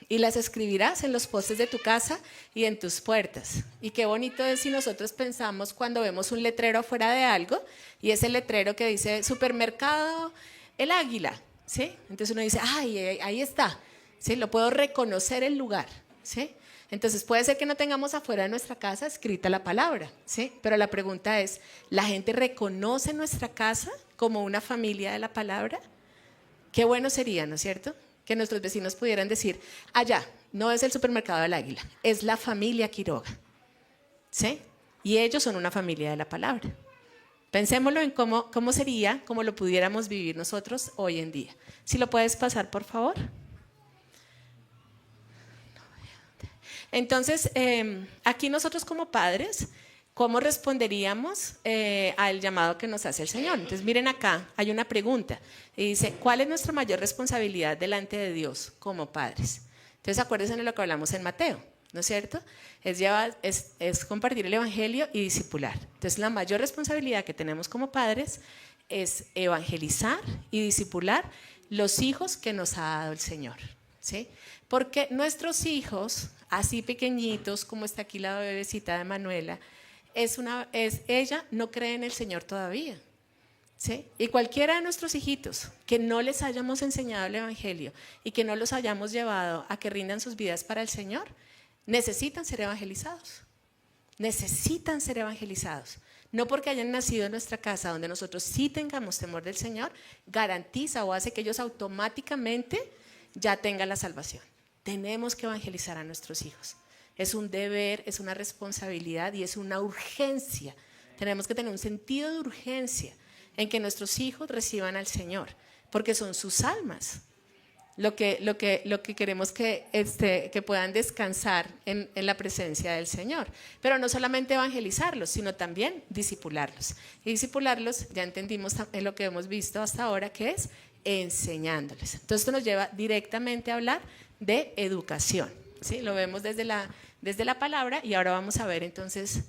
y las escribirás en los postes de tu casa y en tus puertas. Y qué bonito es si nosotros pensamos cuando vemos un letrero afuera de algo y ese letrero que dice supermercado El Águila, ¿sí? Entonces uno dice, ay, ahí está, ¿sí? Lo puedo reconocer el lugar, ¿sí? Entonces puede ser que no tengamos afuera de nuestra casa escrita la palabra, ¿sí? Pero la pregunta es, ¿la gente reconoce nuestra casa como una familia de la palabra? Qué bueno sería, ¿no es cierto?, que nuestros vecinos pudieran decir, allá, no es el supermercado del Águila, es la familia Quiroga, ¿sí? Y ellos son una familia de la palabra. Pensémoslo en cómo sería, cómo lo pudiéramos vivir nosotros hoy en día. Si lo puedes pasar, por favor. Entonces, aquí nosotros como padres, ¿cómo responderíamos al llamado que nos hace el Señor? Entonces, miren acá, hay una pregunta. Y dice, ¿cuál es nuestra mayor responsabilidad delante de Dios como padres? Entonces, acuérdense de lo que hablamos en Mateo. ¿no es cierto? Es compartir el evangelio y discipular. Entonces la mayor responsabilidad que tenemos como padres es evangelizar y discipular los hijos que nos ha dado el Señor, ¿sí? Porque nuestros hijos, así pequeñitos como está aquí la bebecita de Manuela, ella no cree en el Señor todavía, ¿sí? Y cualquiera de nuestros hijitos que no les hayamos enseñado el evangelio y que no los hayamos llevado a que rindan sus vidas para el Señor, necesitan ser evangelizados. Necesitan ser evangelizados. No porque hayan nacido en nuestra casa donde nosotros sí tengamos temor del Señor, garantiza o hace que ellos automáticamente ya tengan la salvación. Tenemos que evangelizar a nuestros hijos. Es un deber, es una responsabilidad y es una urgencia. Tenemos que tener un sentido de urgencia en que nuestros hijos reciban al Señor, porque son sus almas. Lo que queremos que puedan descansar en la presencia del Señor. Pero no solamente evangelizarlos, sino también discipularlos. Y discipularlos, ya entendimos en lo que hemos visto hasta ahora, que es enseñándoles. Entonces esto nos lleva directamente a hablar de educación, ¿sí? Lo vemos desde la palabra y ahora vamos a ver entonces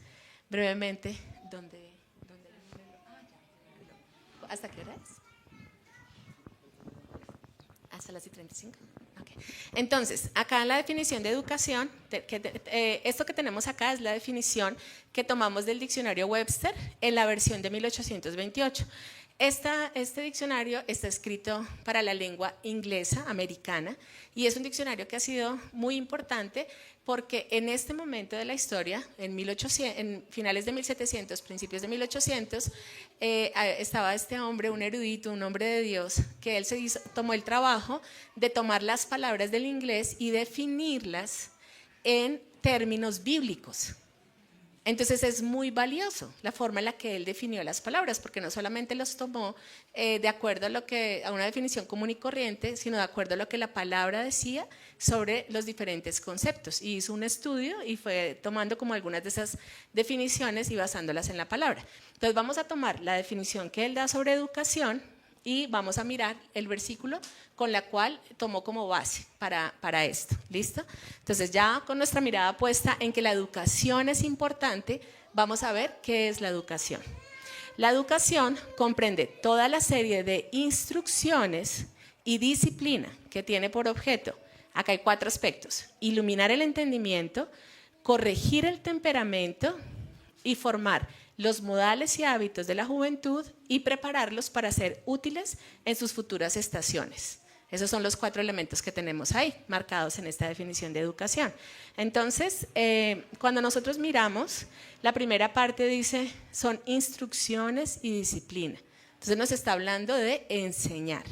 brevemente ¿hasta qué hora es? Hasta las 35. Okay. Entonces, acá en la definición de educación, esto que tenemos acá es la definición que tomamos del diccionario Webster en la versión de 1828. Este diccionario está escrito para la lengua inglesa, americana, y es un diccionario que ha sido muy importante porque en este momento de la historia, en finales de 1700, principios de 1800, estaba este hombre, un erudito, un hombre de Dios, que él tomó el trabajo de tomar las palabras del inglés y definirlas en términos bíblicos. Entonces es muy valioso la forma en la que él definió las palabras, porque no solamente los tomó de acuerdo a una definición común y corriente, sino de acuerdo a lo que la palabra decía sobre los diferentes conceptos. Y hizo un estudio y fue tomando como algunas de esas definiciones y basándolas en la palabra. Entonces vamos a tomar la definición que él da sobre educación y vamos a mirar el versículo con la cual tomó como base para esto. ¿Listo? Entonces ya con nuestra mirada puesta en que la educación es importante, vamos a ver qué es la educación. La educación comprende toda la serie de instrucciones y disciplina que tiene por objeto, acá hay 4 aspectos: iluminar el entendimiento, corregir el temperamento y formar los modales y hábitos de la juventud y prepararlos para ser útiles en sus futuras estaciones. Esos son los 4 elementos que tenemos ahí, marcados en esta definición de educación. Entonces, cuando nosotros miramos, la primera parte dice, son instrucciones y disciplina. Entonces nos está hablando de enseñar,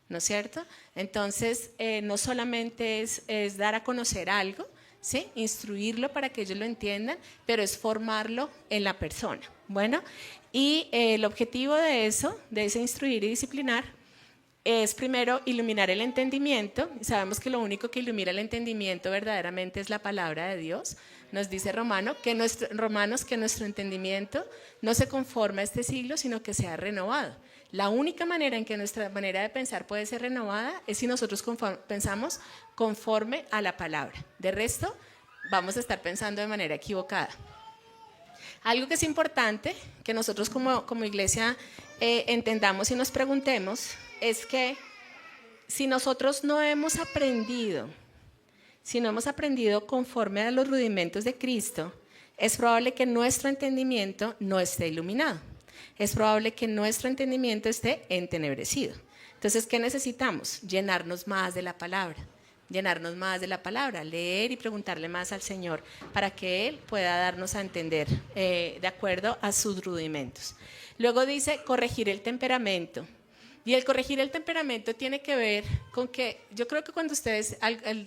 ¿no es cierto? Entonces, no solamente es dar a conocer algo, ¿sí? Instruirlo para que ellos lo entiendan, pero es formarlo en la persona. Bueno, y el objetivo de ese instruir y disciplinar, es primero iluminar el entendimiento. Sabemos que lo único que ilumina el entendimiento verdaderamente es la palabra de Dios. Nos dice Romanos que nuestro entendimiento no se conforma a este siglo, sino que sea renovado. La única manera en que nuestra manera de pensar puede ser renovada es si nosotros pensamos conforme a la palabra. De resto, vamos a estar pensando de manera equivocada. Algo que es importante que nosotros como iglesia entendamos y nos preguntemos es que si nosotros no hemos aprendido conforme a los rudimentos de Cristo, es probable que nuestro entendimiento no esté iluminado. Es probable que nuestro entendimiento esté entenebrecido. Entonces, ¿qué necesitamos? Llenarnos más de la palabra. Leer y preguntarle más al Señor para que Él pueda darnos a entender de acuerdo a sus rudimentos. Luego dice corregir el temperamento. Y el corregir el temperamento tiene que ver con que, yo creo que cuando ustedes,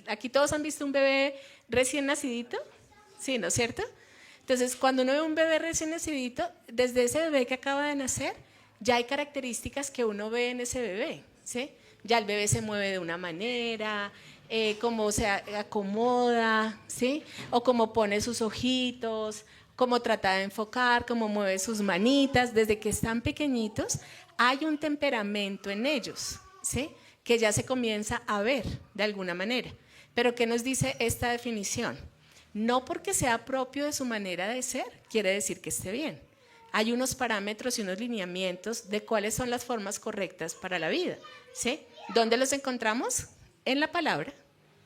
aquí todos han visto un bebé recién nacidito, ¿sí, no es cierto? Entonces, cuando uno ve un bebé recién nacidito, desde ese bebé que acaba de nacer, ya hay características que uno ve en ese bebé, ¿sí? Ya el bebé se mueve de una manera, cómo se acomoda, ¿sí? O cómo pone sus ojitos, cómo trata de enfocar, cómo mueve sus manitas. Desde que están pequeñitos, hay un temperamento en ellos, ¿sí? Que ya se comienza a ver de alguna manera. Pero ¿qué nos dice esta definición? No porque sea propio de su manera de ser, quiere decir que esté bien. Hay unos parámetros y unos lineamientos de cuáles son las formas correctas para la vida, ¿sí? ¿Dónde los encontramos? En la palabra,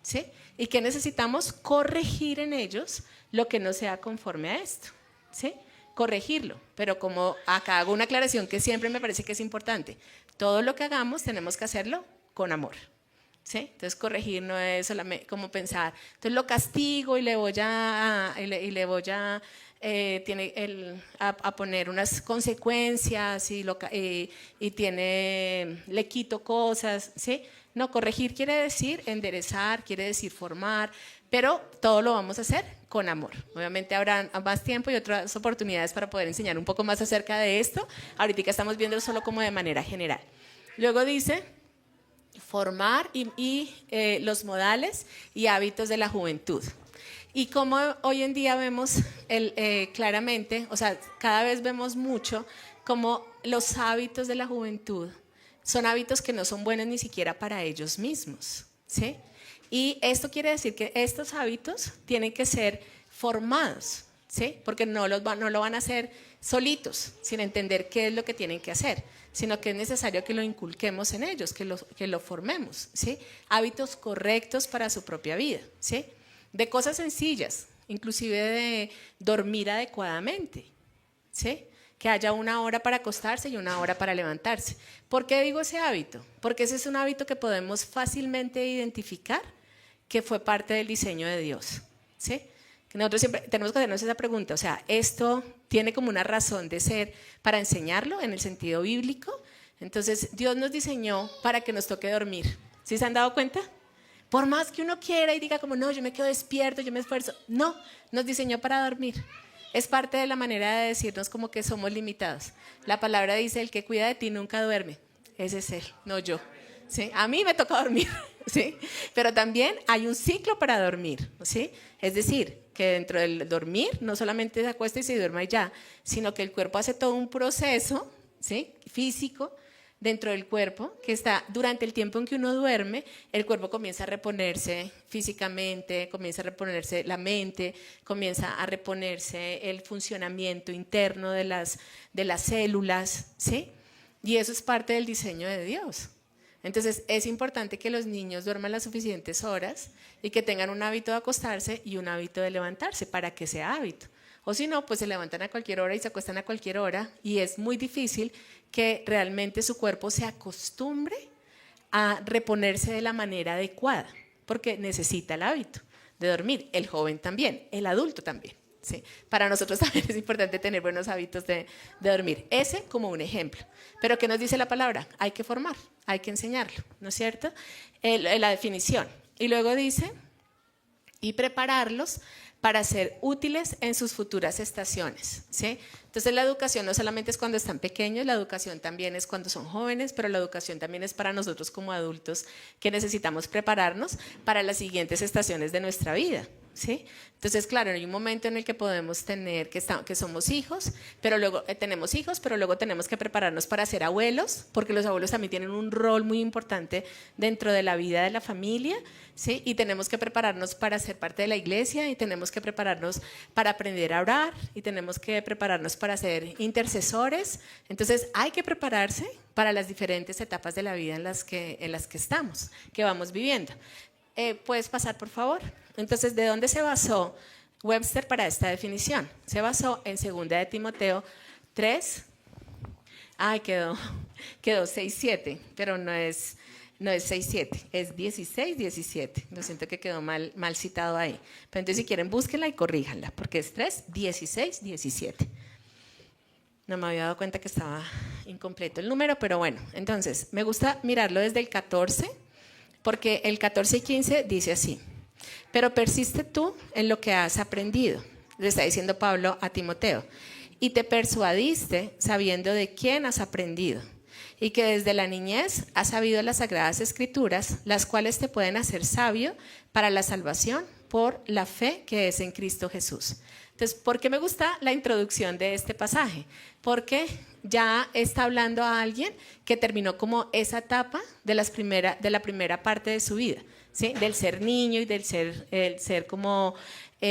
¿sí? Y que necesitamos corregir en ellos lo que no sea conforme a esto, ¿sí? Corregirlo, pero como acá hago una aclaración que siempre me parece que es importante, todo lo que hagamos tenemos que hacerlo con amor, ¿sí? Entonces corregir no es solamente como pensar, entonces lo castigo y le voy a poner unas consecuencias y le quito cosas, ¿sí? No, corregir quiere decir enderezar, quiere decir formar, pero todo lo vamos a hacer con amor. Obviamente habrá más tiempo y otras oportunidades para poder enseñar un poco más acerca de esto. Ahorita estamos viendo solo como de manera general. Luego dice formar y los modales y hábitos de la juventud. Y como hoy en día vemos claramente, o sea, cada vez vemos mucho como los hábitos de la juventud son hábitos que no son buenos ni siquiera para ellos mismos, ¿sí? Y esto quiere decir que estos hábitos tienen que ser formados, ¿sí? Porque no lo van a hacer solitos, sin entender qué es lo que tienen que hacer, sino que es necesario que lo inculquemos en ellos, que lo formemos, ¿sí? Hábitos correctos para su propia vida, ¿sí? De cosas sencillas, inclusive de dormir adecuadamente, ¿sí? Que haya una hora para acostarse y una hora para levantarse. ¿Por qué digo ese hábito? Porque ese es un hábito que podemos fácilmente identificar que fue parte del diseño de Dios, ¿sí? Que nosotros siempre tenemos que hacernos esa pregunta, o sea, ¿esto tiene como una razón de ser para enseñarlo en el sentido bíblico? Entonces, Dios nos diseñó para que nos toque dormir. ¿Sí se han dado cuenta? Por más que uno quiera y diga como, no, yo me quedo despierto, yo me esfuerzo. No, nos diseñó para dormir. Es parte de la manera de decirnos como que somos limitados. La palabra dice, el que cuida de ti nunca duerme. Ese es Él, no yo, ¿sí? A mí me toca dormir, ¿sí? Pero también hay un ciclo para dormir, ¿sí? Es decir, que dentro del dormir no solamente se acuesta y se duerma y ya, sino que el cuerpo hace todo un proceso, ¿sí? Físico, dentro del cuerpo, que está durante el tiempo en que uno duerme, el cuerpo comienza a reponerse físicamente, comienza a reponerse la mente, comienza a reponerse el funcionamiento interno de las células, ¿sí? Y eso es parte del diseño de Dios. Entonces es importante que los niños duerman las suficientes horas y que tengan un hábito de acostarse y un hábito de levantarse para que sea hábito. O si no, pues se levantan a cualquier hora y se acuestan a cualquier hora y es muy difícil que realmente su cuerpo se acostumbre a reponerse de la manera adecuada, porque necesita el hábito de dormir, el joven también, el adulto también, ¿sí? Para nosotros también es importante tener buenos hábitos de dormir. Ese como un ejemplo. Pero ¿qué nos dice la palabra? Hay que formar, hay que enseñarlo, ¿no es cierto? La definición. Y luego dice, y prepararlos para ser útiles en sus futuras estaciones, ¿sí? Entonces la educación no solamente es cuando están pequeños, la educación también es cuando son jóvenes, pero la educación también es para nosotros como adultos que necesitamos prepararnos para las siguientes estaciones de nuestra vida, ¿sí? Entonces, claro, hay un momento en el que podemos tener que somos hijos, pero luego tenemos hijos, pero luego tenemos que prepararnos para ser abuelos, porque los abuelos también tienen un rol muy importante dentro de la vida de la familia, ¿sí? Y tenemos que prepararnos para ser parte de la iglesia, y tenemos que prepararnos para aprender a orar, y tenemos que prepararnos para ser intercesores. Entonces, hay que prepararse para las diferentes etapas de la vida en las que estamos, que vamos viviendo. ¿Puedes pasar, por favor? Entonces, ¿de dónde se basó Webster para esta definición? Se basó en 2 de Timoteo 3. Ay, quedó 6:7, pero no es 6:7, es 16:17. Lo siento que quedó mal citado ahí. Pero entonces, si quieren, búsquenla y corríjanla, porque es 3:16:17. No me había dado cuenta que estaba incompleto el número, pero bueno. Entonces, me gusta mirarlo desde el 14, porque el 14 y 15 dice así: pero persiste tú en lo que has aprendido, le está diciendo Pablo a Timoteo, y te persuadiste sabiendo de quién has aprendido, y que desde la niñez has sabido las sagradas escrituras, las cuales te pueden hacer sabio para la salvación por la fe que es en Cristo Jesús. Entonces, ¿por qué me gusta la introducción de este pasaje? Porque ya está hablando a alguien que terminó como esa etapa de la primera parte de su vida, ¿sí? Del ser niño y del ser como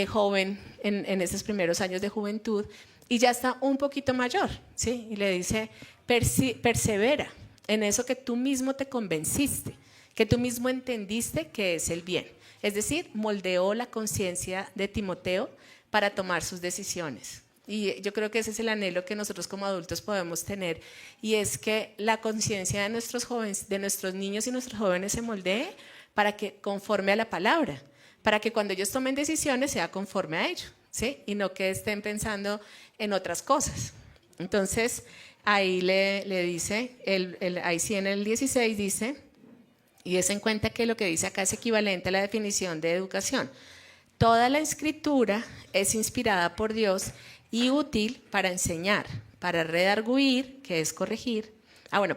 joven en esos primeros años de juventud, y ya está un poquito mayor, ¿sí? Y le dice, persevera en eso que tú mismo te convenciste, que tú mismo entendiste que es el bien. Es decir, moldeó la conciencia de Timoteo para tomar sus decisiones. Y yo creo que ese es el anhelo que nosotros como adultos podemos tener, y es que la conciencia de nuestros jóvenes, de nuestros niños y nuestros jóvenes se moldee para que conforme a la palabra, para que cuando ellos tomen decisiones sea conforme a ello, ¿sí? Y no que estén pensando en otras cosas. Entonces, ahí le dice, ahí sí en el 16 dice, y des en cuenta que lo que dice acá es equivalente a la definición de educación. Toda la escritura es inspirada por Dios y útil para enseñar, para redarguir, que es corregir,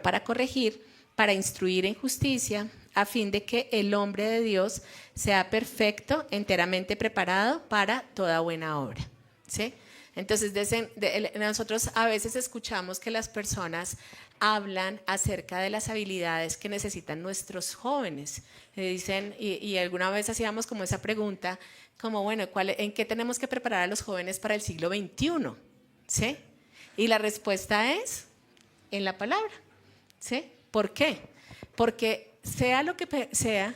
para corregir, para instruir en justicia, a fin de que el hombre de Dios sea perfecto, enteramente preparado para toda buena obra, ¿sí? Entonces, nosotros a veces escuchamos que las personas hablan acerca de las habilidades que necesitan nuestros jóvenes. Dicen, y alguna vez hacíamos como esa pregunta, como bueno, ¿en qué tenemos que preparar a los jóvenes para el siglo XXI? ¿Sí? Y la respuesta es en la palabra, ¿sí? ¿Por qué? Porque sea lo que sea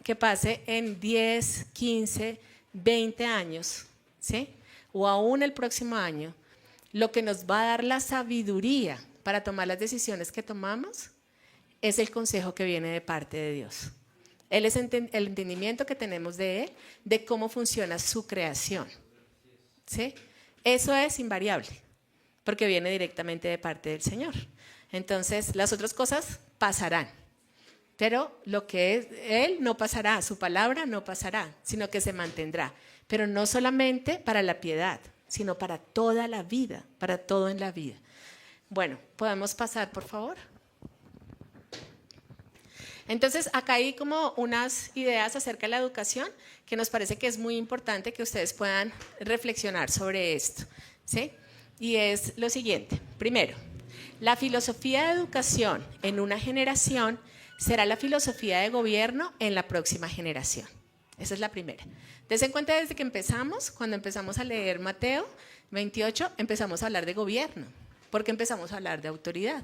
que pase en 10, 15, 20 años, ¿sí? O aún el próximo año, lo que nos va a dar la sabiduría para tomar las decisiones que tomamos es el consejo que viene de parte de Dios. Él es el entendimiento que tenemos de Él, de cómo funciona su creación, ¿sí? Eso es invariable, porque viene directamente de parte del Señor. Entonces, las otras cosas pasarán, pero lo que es Él no pasará, su palabra no pasará, sino que se mantendrá. Pero no solamente para la piedad, sino para toda la vida, para todo en la vida. Bueno, ¿podemos pasar, por favor? Entonces, acá hay como unas ideas acerca de la educación que nos parece que es muy importante que ustedes puedan reflexionar sobre esto, ¿sí? Y es lo siguiente. Primero, la filosofía de educación en una generación será la filosofía de gobierno en la próxima generación. Esa es la primera. Dense cuenta desde que empezamos, cuando empezamos a leer Mateo 28, empezamos a hablar de gobierno, porque empezamos a hablar de autoridad.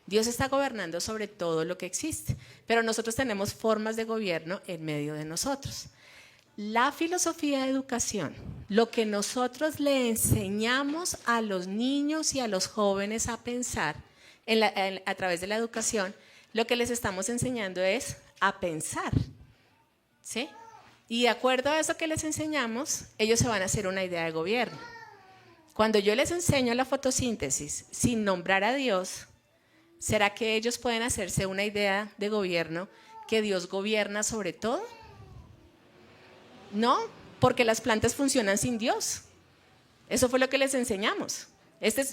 Dios está gobernando sobre todo lo que existe, pero nosotros tenemos formas de gobierno en medio de nosotros. La filosofía de educación, lo que nosotros le enseñamos a los niños y a los jóvenes a pensar a través de la educación, lo que les estamos enseñando es a pensar, ¿sí? Y de acuerdo a eso que les enseñamos, ellos se van a hacer una idea de gobierno. Cuando yo les enseño la fotosíntesis sin nombrar a Dios, ¿será que ellos pueden hacerse una idea de gobierno que Dios gobierna sobre todo? No, porque las plantas funcionan sin Dios. Eso fue lo que les enseñamos.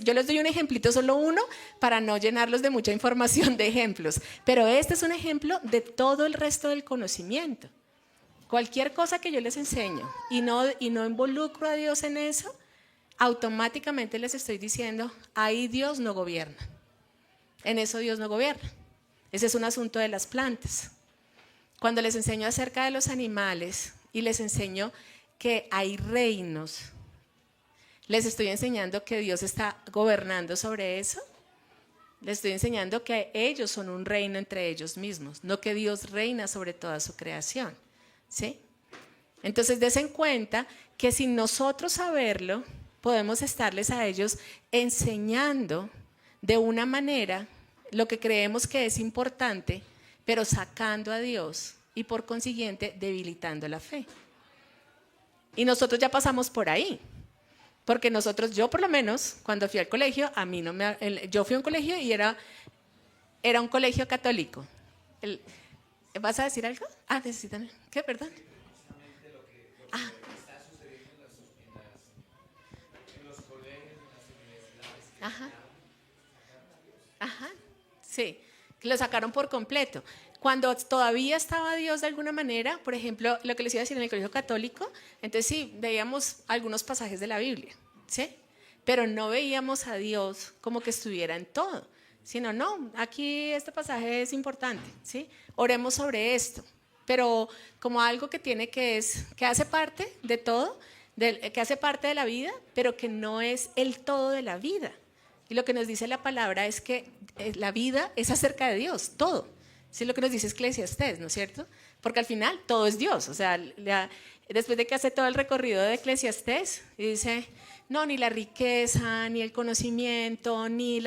Yo les doy un ejemplito, solo uno, para no llenarlos de mucha información de ejemplos. Pero este es un ejemplo de todo el resto del conocimiento. Cualquier cosa que yo les enseño y no involucro a Dios en eso, automáticamente les estoy diciendo, ahí Dios no gobierna. En eso Dios no gobierna. Ese es un asunto de las plantas. Cuando les enseño acerca de los animales y les enseño que hay reinos, les estoy enseñando que Dios está gobernando sobre eso. Les estoy enseñando que ellos son un reino entre ellos mismos, no que Dios reina sobre toda su creación, ¿sí? Entonces, des en cuenta que sin nosotros saberlo, podemos estarles a ellos enseñando de una manera lo que creemos que es importante, pero sacando a Dios y por consiguiente debilitando la fe. Y nosotros ya pasamos por ahí. Porque yo por lo menos, cuando fui al colegio, yo fui a un colegio y era un colegio católico. ¿Vas a decir algo? Necesitan. ¿Qué? Perdón. Lo que está sucediendo en los colegios, en las universidades. Ajá, sí. que lo sacaron por completo. Cuando todavía estaba Dios de alguna manera, por ejemplo, lo que les iba a decir en el colegio católico, entonces sí, veíamos algunos pasajes de la Biblia, ¿sí? Pero no veíamos a Dios como que estuviera en todo, sino, no, aquí este pasaje es importante, ¿sí? Oremos sobre esto, pero como algo que tiene que hace parte de todo, que hace parte de la vida, pero que no es el todo de la vida. Y lo que nos dice la palabra es que la vida es acerca de Dios, todo. Sí, lo que nos dice Eclesiastés, ¿no es cierto? Porque al final todo es Dios. O sea, después de que hace todo el recorrido de Eclesiastés, dice, no, ni la riqueza, ni el conocimiento, ni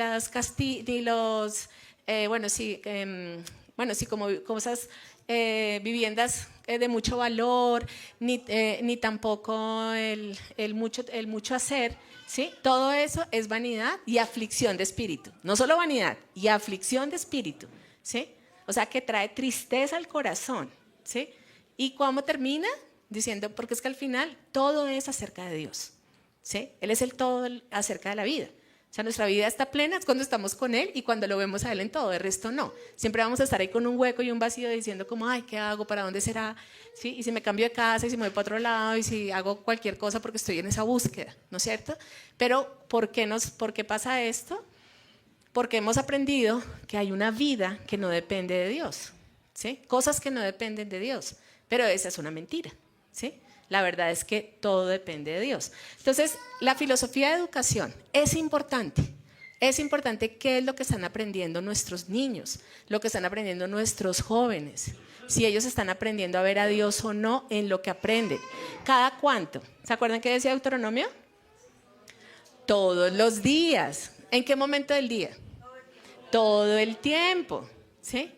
como cosas, viviendas de mucho valor, ni tampoco el mucho hacer, ¿sí? Todo eso es vanidad y aflicción de espíritu. No solo vanidad, y aflicción de espíritu, ¿sí? O sea, que trae tristeza al corazón, ¿sí? ¿Y cómo termina? Diciendo, porque es que al final todo es acerca de Dios, ¿sí? Él es el todo acerca de la vida. O sea, nuestra vida está plena cuando estamos con Él y cuando lo vemos a Él en todo, el resto no. Siempre vamos a estar ahí con un hueco y un vacío diciendo como, ay, ¿qué hago? ¿Para dónde será? ¿Sí? Y si me cambio de casa, y si me voy para otro lado, y si hago cualquier cosa porque estoy en esa búsqueda, ¿no es cierto? Pero, ¿por qué pasa esto? Porque hemos aprendido que hay una vida que no depende de Dios, ¿sí? Cosas que no dependen de Dios, pero esa es una mentira, ¿sí? La verdad es que todo depende de Dios. Entonces, la filosofía de educación es importante. Es importante qué es lo que están aprendiendo nuestros niños, lo que están aprendiendo nuestros jóvenes, si ellos están aprendiendo a ver a Dios o no en lo que aprenden. ¿Cada cuánto? ¿Se acuerdan qué decía Deuteronomio? Todos los días. ¿En qué momento del día? Todo el tiempo, ¿sí?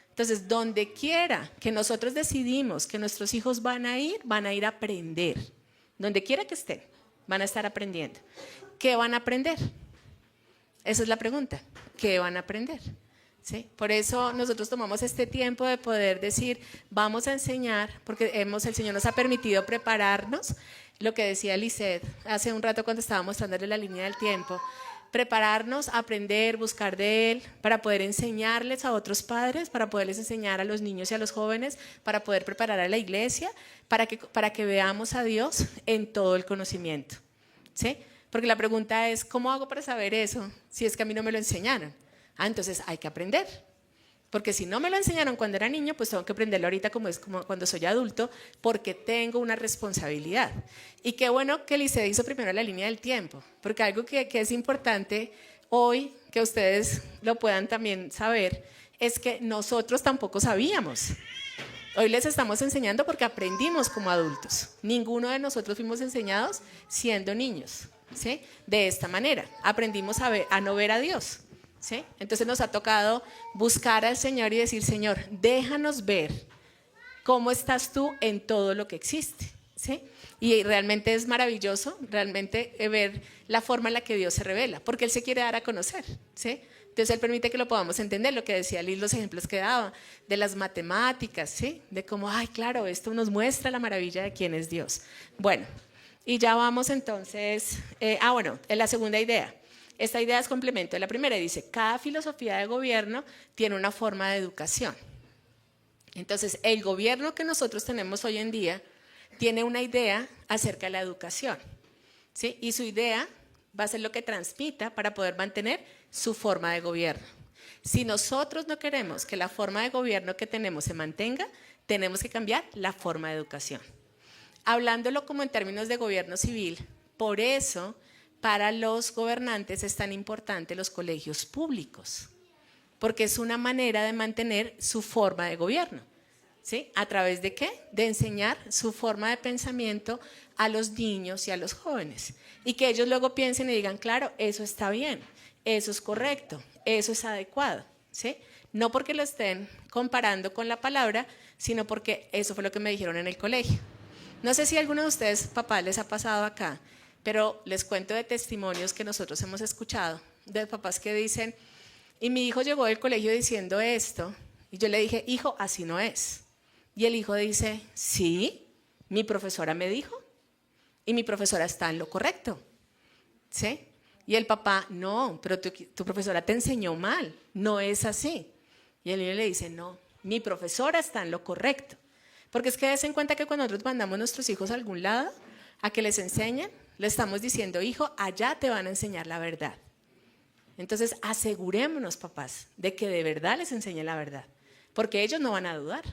Entonces, donde quiera que nosotros decidimos que nuestros hijos van a ir a aprender. Donde quiera que estén, van a estar aprendiendo. ¿Qué van a aprender? Esa es la pregunta. ¿Qué van a aprender? ¿Sí? Por eso nosotros tomamos este tiempo de poder decir, vamos a enseñar, porque el Señor nos ha permitido prepararnos, lo que decía Lisette hace un rato cuando estábamos mostrándole la línea del tiempo, prepararnos, aprender, buscar de Él, para poder enseñarles a otros padres, para poderles enseñar a los niños y a los jóvenes, para poder preparar a la iglesia, para que veamos a Dios en todo el conocimiento, ¿sí? Porque la pregunta es, ¿cómo hago para saber eso si es que a mí no me lo enseñaron? Entonces hay que aprender. Porque si no me lo enseñaron cuando era niño, pues tengo que aprenderlo ahorita como cuando soy adulto, porque tengo una responsabilidad. Y qué bueno que Liceo hizo primero la línea del tiempo, porque algo que es importante hoy, que ustedes lo puedan también saber, es que nosotros tampoco sabíamos. Hoy les estamos enseñando porque aprendimos como adultos. Ninguno de nosotros fuimos enseñados siendo niños, ¿sí? De esta manera, aprendimos a no ver a Dios. ¿Sí? Entonces nos ha tocado buscar al Señor y decir, Señor, déjanos ver cómo estás tú en todo lo que existe, ¿sí? Y realmente es maravilloso, realmente ver la forma en la que Dios se revela, porque Él se quiere dar a conocer, ¿sí? Entonces Él permite que lo podamos entender, lo que decía Liz, los ejemplos que daba, de las matemáticas, ¿sí? De cómo, ay, claro, esto nos muestra la maravilla de quién es Dios. Bueno, y ya vamos entonces, en la segunda idea. Esta idea es complemento de la primera y dice, cada filosofía de gobierno tiene una forma de educación. Entonces, el gobierno que nosotros tenemos hoy en día tiene una idea acerca de la educación, ¿sí? Y su idea va a ser lo que transmita para poder mantener su forma de gobierno. Si nosotros no queremos que la forma de gobierno que tenemos se mantenga, tenemos que cambiar la forma de educación. Hablándolo como en términos de gobierno civil, por eso para los gobernantes es tan importante los colegios públicos, porque es una manera de mantener su forma de gobierno, ¿sí? ¿A través de qué? De enseñar su forma de pensamiento a los niños y a los jóvenes, y que ellos luego piensen y digan, claro, eso está bien, eso es correcto, eso es adecuado, ¿sí? No porque lo estén comparando con la palabra, sino porque eso fue lo que me dijeron en el colegio. No sé si a alguno de ustedes, papá, les ha pasado acá, pero les cuento de testimonios que nosotros hemos escuchado, de papás que dicen, y mi hijo llegó del colegio diciendo esto, y yo le dije, hijo, así no es. Y el hijo dice, sí, mi profesora me dijo, y mi profesora está en lo correcto, ¿sí? Y el papá, no, pero tu profesora te enseñó mal, no es así, Y el niño le dice, no, mi profesora está en lo correcto. Porque es que des en cuenta que cuando nosotros mandamos a nuestros hijos a algún lado, a que les enseñen, le estamos diciendo, hijo, allá te van a enseñar la verdad. Entonces asegurémonos, papás, de que de verdad les enseñen la verdad. Porque ellos no van a dudar.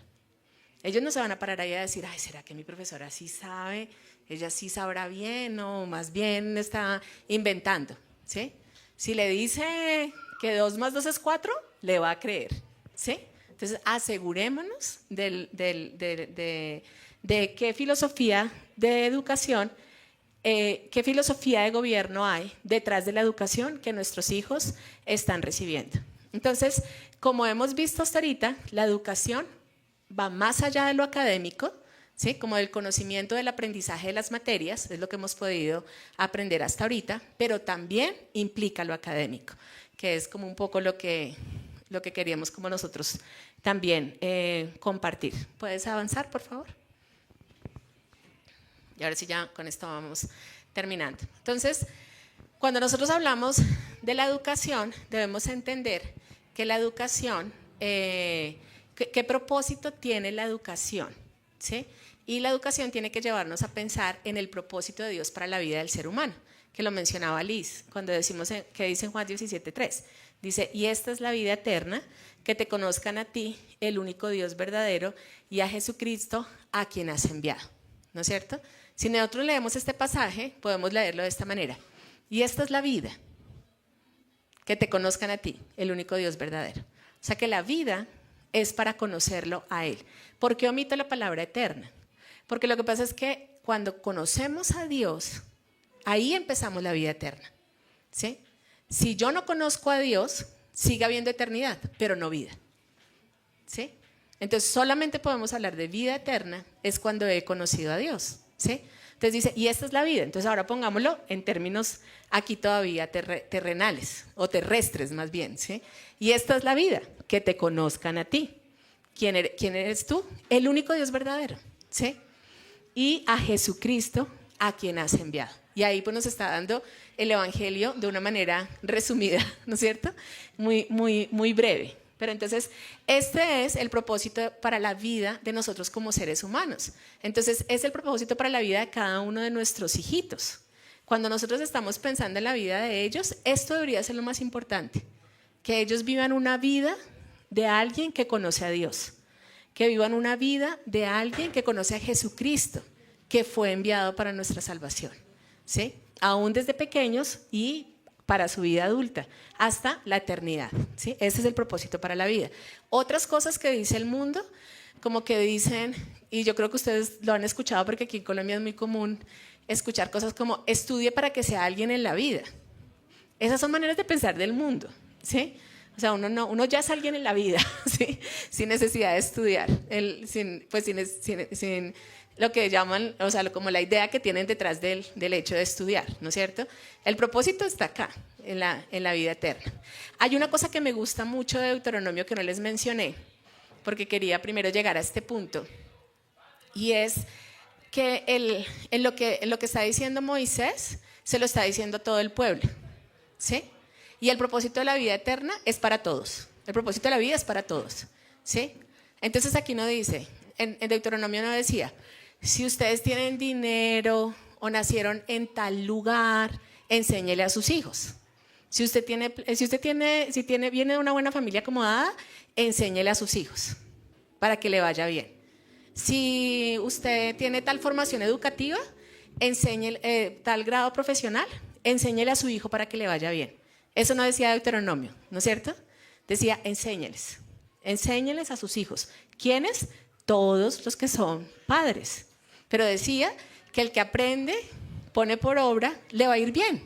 Ellos no se van a parar ahí a decir, ay, ¿será que mi profesora sí sabe? Ella sí sabrá bien o más bien está inventando, ¿sí? Si le dice que 2 más 2 es 4, le va a creer, ¿sí? Entonces asegurémonos de qué filosofía de educación, qué filosofía de gobierno hay detrás de la educación que nuestros hijos están recibiendo. Entonces, como hemos visto hasta ahorita, la educación va más allá de lo académico, ¿sí? Como del conocimiento del aprendizaje de las materias, es lo que hemos podido aprender hasta ahorita, pero también implica lo académico, que es como un poco lo que queríamos como nosotros también compartir. ¿Puedes avanzar, por favor? Y ahora sí, ya con esto vamos terminando. Entonces, cuando nosotros hablamos de la educación, debemos entender que la educación, ¿qué propósito tiene la educación? ¿Sí? Y la educación tiene que llevarnos a pensar en el propósito de Dios para la vida del ser humano, que lo mencionaba Liz, cuando decimos que dice en Juan 17:3. Dice, y esta es la vida eterna, que te conozcan a ti, el único Dios verdadero, y a Jesucristo, a quien has enviado. ¿No es cierto? Si nosotros leemos este pasaje, podemos leerlo de esta manera. Y esta es la vida, que te conozcan a ti, el único Dios verdadero. O sea que la vida es para conocerlo a Él. ¿Por qué omito la palabra eterna? Porque lo que pasa es que cuando conocemos a Dios, ahí empezamos la vida eterna, ¿sí? Si yo no conozco a Dios, sigue habiendo eternidad, pero no vida, ¿sí? Entonces solamente podemos hablar de vida eterna es cuando he conocido a Dios, ¿sí? Entonces dice, y esta es la vida. Entonces ahora pongámoslo en términos aquí todavía terrenales o terrestres más bien, ¿sí? Y esta es la vida, que te conozcan a ti. ¿Quién eres tú? El único Dios verdadero, ¿sí? Y a Jesucristo, a quien has enviado. Y ahí pues nos está dando el Evangelio de una manera resumida, ¿no es cierto? Muy breve. Pero entonces, este es el propósito para la vida de nosotros como seres humanos. Entonces, es el propósito para la vida de cada uno de nuestros hijitos. Cuando nosotros estamos pensando en la vida de ellos, esto debería ser lo más importante. Que ellos vivan una vida de alguien que conoce a Dios. Que vivan una vida de alguien que conoce a Jesucristo, que fue enviado para nuestra salvación, ¿sí? Aún desde pequeños y para su vida adulta, hasta la eternidad, ¿sí? Ese es el propósito para la vida. Otras cosas que dice el mundo, como que dicen, y yo creo que ustedes lo han escuchado porque aquí en Colombia es muy común escuchar cosas como, estudie para que sea alguien en la vida. Esas son maneras de pensar del mundo, ¿sí? O sea, uno ya es alguien en la vida, ¿sí? Sin necesidad de estudiar, sin lo que llaman, o sea, como la idea que tienen detrás del hecho de estudiar, ¿no es cierto? El propósito está acá, en la vida eterna. Hay una cosa que me gusta mucho de Deuteronomio que no les mencioné, porque quería primero llegar a este punto, y es que en lo que está diciendo Moisés, se lo está diciendo todo el pueblo, ¿sí? Y el propósito de la vida eterna es para todos. El propósito de la vida es para todos, ¿sí? Entonces aquí no dice, en Deuteronomio no decía, si ustedes tienen dinero o nacieron en tal lugar, enséñele a sus hijos. Si viene de una buena familia acomodada, enséñele a sus hijos para que le vaya bien. Si usted tiene tal formación educativa, enséñele tal grado profesional, enséñele a su hijo para que le vaya bien. Eso no decía Deuteronomio, ¿no es cierto? Decía, enséñeles a sus hijos. ¿Quiénes? Todos los que son padres. Pero decía que el que aprende, pone por obra, le va a ir bien.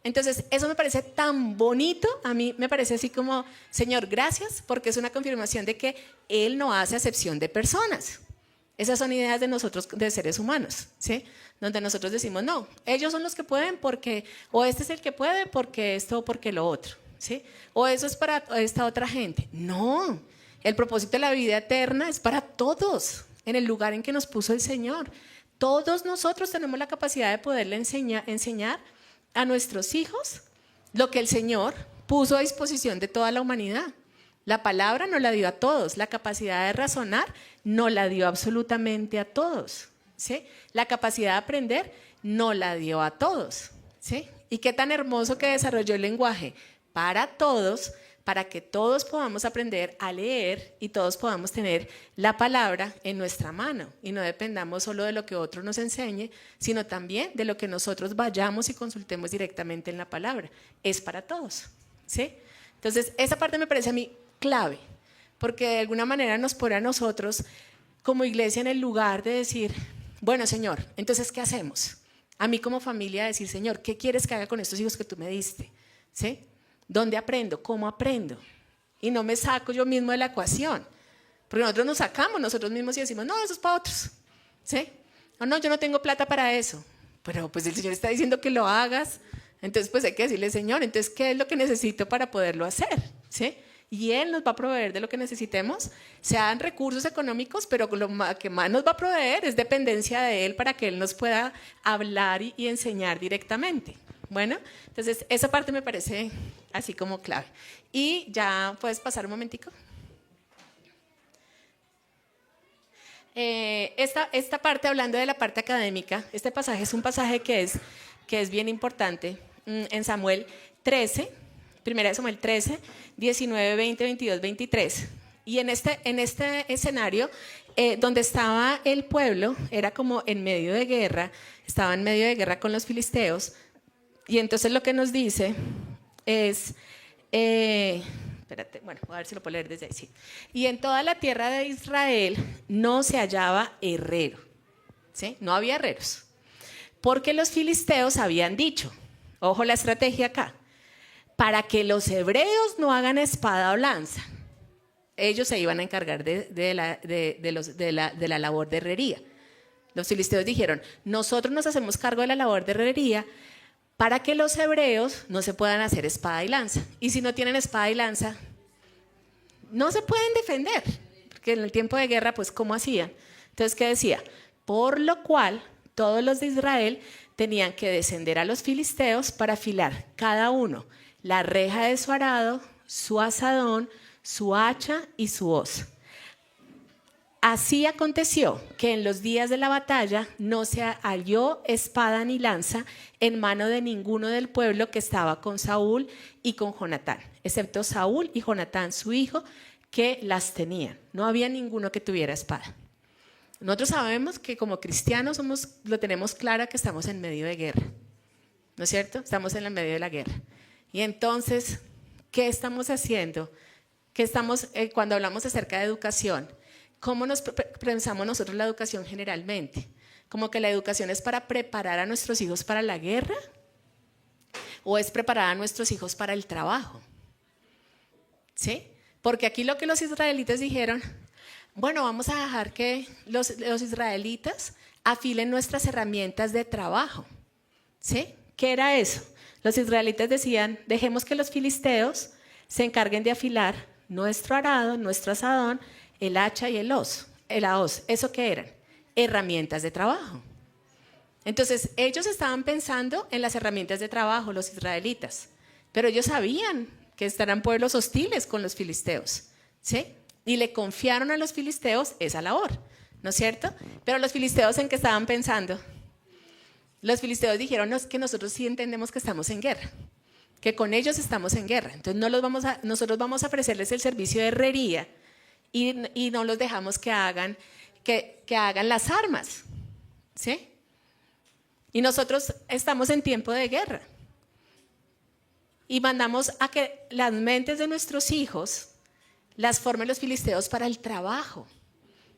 Entonces, eso me parece tan bonito, a mí me parece así como, Señor, gracias, porque es una confirmación de que Él no hace acepción de personas. Esas son ideas de nosotros, de seres humanos, ¿sí? Donde nosotros decimos, no, ellos son los que pueden porque, o este es el que puede porque esto o porque lo otro, ¿sí? O eso es para esta otra gente. No, el propósito de la vida eterna es para todos, en el lugar en que nos puso el Señor. Todos nosotros tenemos la capacidad de poderle enseñar a nuestros hijos lo que el Señor puso a disposición de toda la humanidad. La palabra no la dio a todos, la capacidad de razonar no la dio absolutamente a todos, ¿sí? La capacidad de aprender no la dio a todos, ¿sí? Y qué tan hermoso que desarrolló el lenguaje para todos, para que todos podamos aprender a leer y todos podamos tener la palabra en nuestra mano y no dependamos solo de lo que otro nos enseñe, sino también de lo que nosotros vayamos y consultemos directamente en la palabra. Es para todos, ¿sí? Entonces, esa parte me parece a mí clave, porque de alguna manera nos pone a nosotros como iglesia en el lugar de decir, bueno, Señor, entonces, ¿qué hacemos? A mí como familia decir, Señor, ¿qué quieres que haga con estos hijos que tú me diste? ¿Sí? ¿Dónde aprendo? ¿Cómo aprendo? Y no me saco yo mismo de la ecuación. Porque nosotros nos sacamos nosotros mismos y decimos, no, eso es para otros. ¿Sí? O no, yo no tengo plata para eso. Pero pues el Señor está diciendo que lo hagas. Entonces pues hay que decirle, Señor, entonces ¿qué es lo que necesito para poderlo hacer? ¿Sí? Y Él nos va a proveer de lo que necesitemos, sean recursos económicos, pero lo que más nos va a proveer es dependencia de Él para que Él nos pueda hablar y enseñar directamente. Bueno, entonces esa parte me parece así como clave. Y ya puedes pasar un momentico. Esta parte, hablando de la parte académica, este pasaje es un pasaje que es bien importante en Samuel 13, primera de Samuel 13, 19, 20, 22, 23. Y en este escenario, donde estaba el pueblo, era como en medio de guerra, estaba en medio de guerra con los filisteos. Y entonces lo que nos dice es, espérate, bueno, voy a ver si lo puedo leer desde ahí, sí. Y en toda la tierra de Israel no se hallaba herrero, ¿sí? No había herreros, porque los filisteos habían dicho, ojo la estrategia acá, para que los hebreos no hagan espada o lanza, ellos se iban a encargar de la labor de herrería. Los filisteos dijeron, nosotros nos hacemos cargo de la labor de herrería, para que los hebreos no se puedan hacer espada y lanza. Y si no tienen espada y lanza, no se pueden defender. Porque en el tiempo de guerra, pues, ¿cómo hacían? Entonces, ¿qué decía? Por lo cual, todos los de Israel tenían que descender a los filisteos para afilar cada uno la reja de su arado, su asadón, su hacha y su hoz. Así aconteció que en los días de la batalla no se halló espada ni lanza en mano de ninguno del pueblo que estaba con Saúl y con Jonatán, excepto Saúl y Jonatán, su hijo, que las tenían. No había ninguno que tuviera espada. Nosotros sabemos que como cristianos lo tenemos claro que estamos en medio de guerra, ¿no es cierto? Estamos en el medio de la guerra. Y entonces, ¿qué estamos haciendo? Cuando hablamos acerca de educación, ¿cómo nos pensamos nosotros la educación generalmente? ¿Como que la educación es para preparar a nuestros hijos para la guerra? ¿O es preparar a nuestros hijos para el trabajo? ¿Sí? Porque aquí lo que los israelitas dijeron, bueno, vamos a dejar que los israelitas afilen nuestras herramientas de trabajo. ¿Sí? ¿Qué era eso? Los israelitas decían, dejemos que los filisteos se encarguen de afilar nuestro arado, nuestro asadón, el hacha y la hoz. ¿Eso qué eran? Herramientas de trabajo. Entonces, ellos estaban pensando en las herramientas de trabajo, los israelitas, pero ellos sabían que estarán pueblos hostiles con los filisteos, ¿sí? Y le confiaron a los filisteos esa labor, ¿no es cierto? Pero los filisteos, ¿en qué estaban pensando? Los filisteos dijeron, no, es que nosotros sí entendemos que estamos en guerra, que con ellos estamos en guerra, entonces nosotros vamos a ofrecerles el servicio de herrería y no los dejamos que hagan las armas, ¿sí? Y nosotros estamos en tiempo de guerra y mandamos a que las mentes de nuestros hijos las formen los filisteos para el trabajo,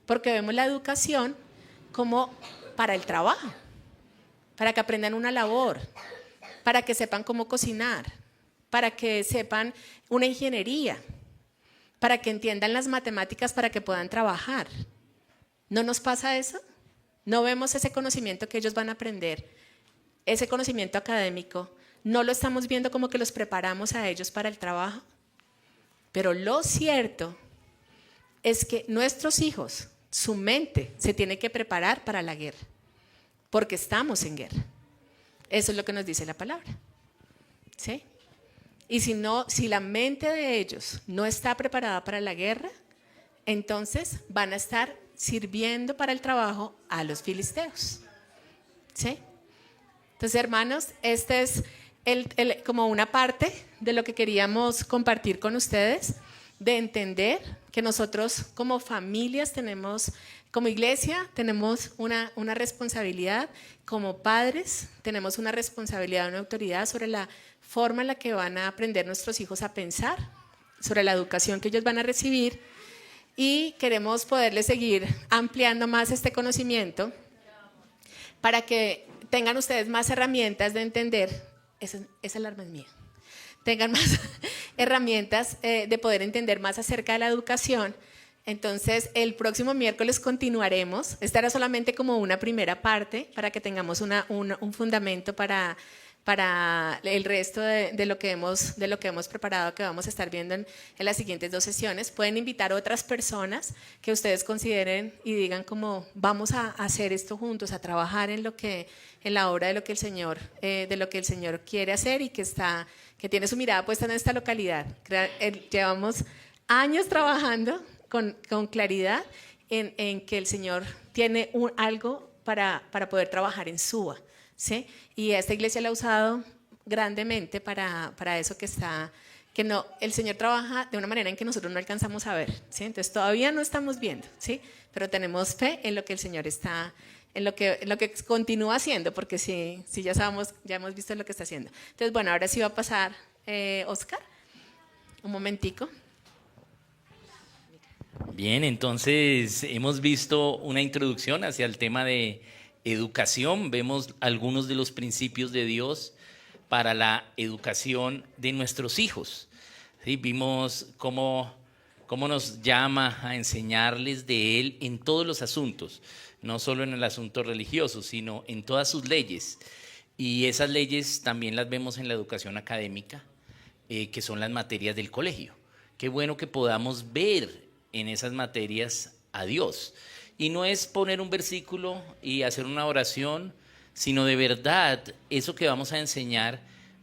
porque vemos la educación como para el trabajo, para que aprendan una labor, para que sepan cómo cocinar, para que sepan una ingeniería, para que entiendan las matemáticas para que puedan trabajar. ¿No nos pasa eso? ¿No vemos ese conocimiento que ellos van a aprender? Ese conocimiento académico, ¿no lo estamos viendo como que los preparamos a ellos para el trabajo? Pero lo cierto es que nuestros hijos, su mente se tiene que preparar para la guerra, porque estamos en guerra. Eso es lo que nos dice la palabra, ¿sí? Y si la mente de ellos no está preparada para la guerra, entonces van a estar sirviendo para el trabajo a los filisteos. ¿Sí? Entonces, hermanos, este es como una parte de lo que queríamos compartir con ustedes, de entender que nosotros como familias tenemos, como iglesia, tenemos una responsabilidad, como padres tenemos una responsabilidad, una autoridad sobre la forma en la que van a aprender nuestros hijos a pensar, sobre la educación que ellos van a recibir, y queremos poderles seguir ampliando más este conocimiento para que tengan ustedes más herramientas de entender. Esa alarma es mía. Tengan más herramientas de poder entender más acerca de la educación. Entonces, el próximo miércoles continuaremos. Esta era solamente como una primera parte para que tengamos un fundamento para el resto de lo que hemos preparado, que vamos a estar viendo en las siguientes 2 sesiones. Pueden invitar a otras personas que ustedes consideren y digan como vamos a hacer esto juntos, a trabajar en la obra de lo que el Señor quiere hacer y que tiene su mirada puesta en esta localidad. Llevamos años trabajando con claridad en que el Señor tiene algo para poder trabajar en Suba. ¿Sí? Y esta iglesia la ha usado grandemente para eso el Señor trabaja de una manera en que nosotros no alcanzamos a ver, ¿sí? Entonces todavía no estamos viendo, ¿sí? Pero tenemos fe en lo que el Señor en lo que continúa haciendo, porque sí ya hemos visto lo que está haciendo. Entonces, bueno, ahora sí va a pasar Oscar, un momentico. Bien, entonces hemos visto una introducción hacia el tema de educación, vemos algunos de los principios de Dios para la educación de nuestros hijos. ¿Sí? Vimos cómo nos llama a enseñarles de Él en todos los asuntos, no solo en el asunto religioso, sino en todas sus leyes. Y esas leyes también las vemos en la educación académica, que son las materias del colegio. Qué bueno que podamos ver en esas materias a Dios. Y no es poner un versículo y hacer una oración, sino de verdad eso que vamos a enseñar,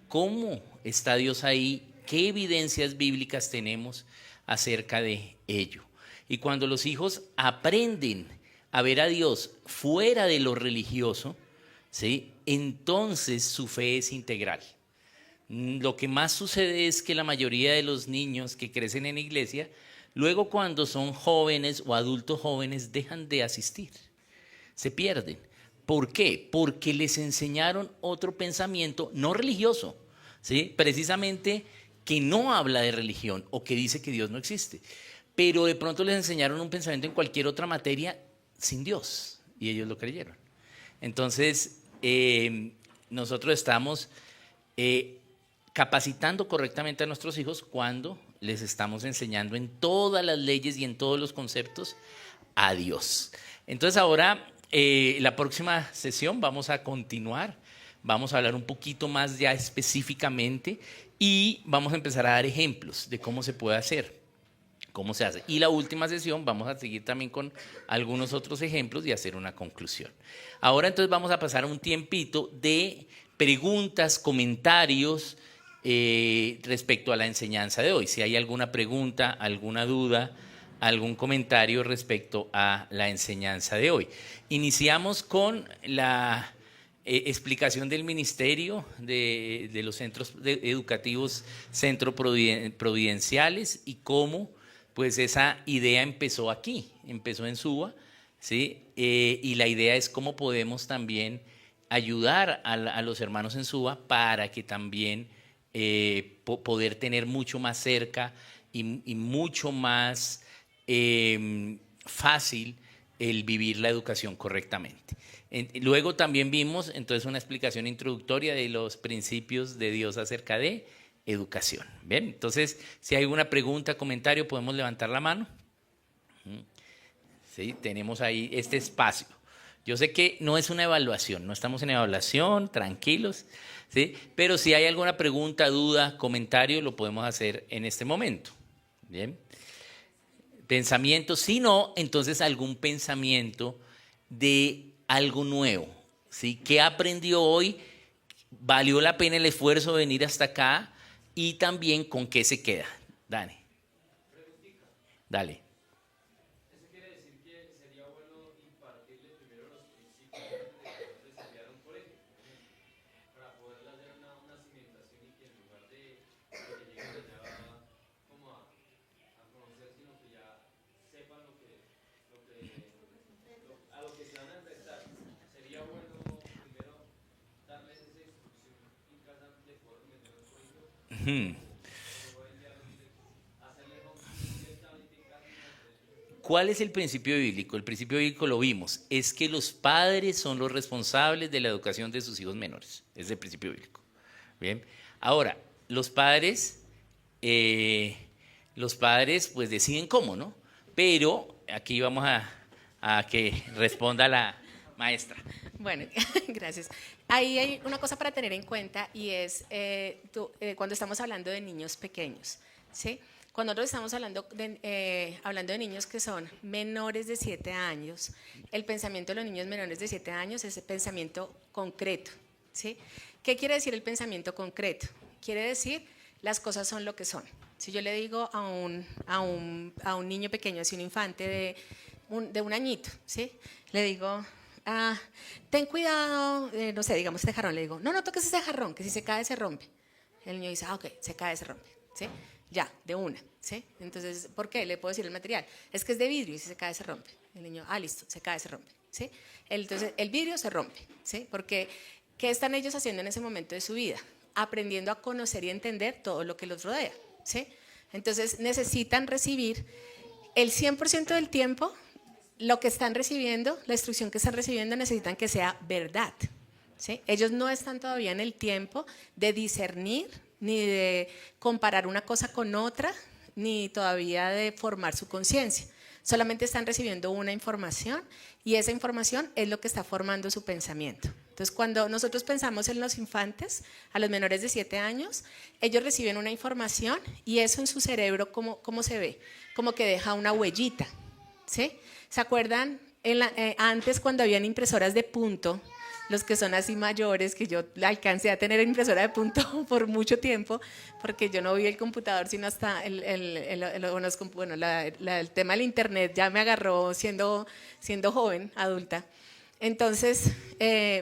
cómo está Dios ahí, qué evidencias bíblicas tenemos acerca de ello. Y cuando los hijos aprenden a ver a Dios fuera de lo religioso, ¿sí? Entonces su fe es integral. Lo que más sucede es que la mayoría de los niños que crecen en iglesia, luego cuando son jóvenes o adultos jóvenes dejan de asistir, se pierden. ¿Por qué? Porque les enseñaron otro pensamiento no religioso, ¿sí? Precisamente que no habla de religión o que dice que Dios no existe. Pero de pronto les enseñaron un pensamiento en cualquier otra materia sin Dios y ellos lo creyeron. Entonces, nosotros estamos capacitando correctamente a nuestros hijos cuando les estamos enseñando en todas las leyes y en todos los conceptos a Dios. Entonces ahora, la próxima sesión vamos a continuar, vamos a hablar un poquito más ya específicamente y vamos a empezar a dar ejemplos de cómo se puede hacer, cómo se hace. Y la última sesión vamos a seguir también con algunos otros ejemplos y hacer una conclusión. Ahora entonces vamos a pasar un tiempito de preguntas, comentarios, respecto a la enseñanza de hoy. Si hay alguna pregunta, alguna duda, algún comentario respecto a la enseñanza de hoy. Iniciamos con la explicación del ministerio de los centros educativos centro providenciales y cómo pues esa idea empezó aquí, empezó en Suba, ¿sí? Y la idea es cómo podemos también ayudar a los hermanos en Suba para que también poder tener mucho más cerca y mucho más fácil el vivir la educación correctamente. Luego también vimos entonces una explicación introductoria de los principios de Dios acerca de educación. Bien, entonces si hay alguna pregunta, comentario, podemos levantar la mano. Sí, tenemos ahí este espacio. Yo sé que no es una evaluación, no estamos en evaluación, tranquilos, ¿sí? Pero si hay alguna pregunta, duda, comentario, lo podemos hacer en este momento. Bien. Pensamiento, si no, entonces algún pensamiento de algo nuevo, ¿sí? ¿Qué aprendió hoy? ¿Valió la pena el esfuerzo de venir hasta acá? y también con qué se queda. Dale. Dale. Eso quiere decir que sería bueno impartirle primero los principios antes de que nosotros estudiar un colegio, para poder hacer una cimentación y que en lugar de que lleguen allá como a conocer, sino que ya sepan a lo que se van a enfrentar. Sería bueno primero darles esa instrucción en casa de poder meter al colegio. Ujú. ¿Cuál es el principio bíblico? El principio bíblico lo vimos, es que los padres son los responsables de la educación de sus hijos menores. Es el principio bíblico. Bien. Ahora, los padres pues deciden cómo, ¿no? Pero aquí vamos a que responda la maestra. Bueno, gracias. Ahí hay una cosa para tener en cuenta y es cuando estamos hablando de niños pequeños, ¿sí? Cuando nosotros estamos hablando de niños que son menores de 7 años, el pensamiento de los niños menores de 7 años es el pensamiento concreto, ¿sí? ¿Qué quiere decir el pensamiento concreto? Quiere decir las cosas son lo que son. Si yo le digo a un niño pequeño, así un infante de un añito, ¿sí? Le digo, ten cuidado, no sé, digamos este jarrón, le digo, no toques ese jarrón, que si se cae se rompe. El niño dice, ok, se cae, se rompe, ¿sí? Ya, de una, ¿sí? Entonces, ¿por qué? Le puedo decir el material. Es que es de vidrio y si se cae, se rompe. El niño, listo, se cae, se rompe, ¿sí? Entonces, el vidrio se rompe, ¿sí? Porque, ¿qué están ellos haciendo en ese momento de su vida? Aprendiendo a conocer y entender todo lo que los rodea, ¿sí? Entonces, necesitan recibir el 100% del tiempo, lo que están recibiendo, la instrucción que están recibiendo, necesitan que sea verdad, ¿sí? Ellos no están todavía en el tiempo de discernir, ni de comparar una cosa con otra, ni todavía de formar su conciencia. Solamente están recibiendo una información y esa información es lo que está formando su pensamiento. Entonces, cuando nosotros pensamos en los infantes, a los menores de 7 años, ellos reciben una información y eso en su cerebro, ¿cómo se ve? Como que deja una huellita, ¿sí? ¿Se acuerdan antes cuando habían impresoras de punto? Los que son así mayores, que yo alcancé a tener impresora de punto por mucho tiempo, porque yo no vi el computador sino hasta el tema del internet ya me agarró siendo joven, adulta. Entonces,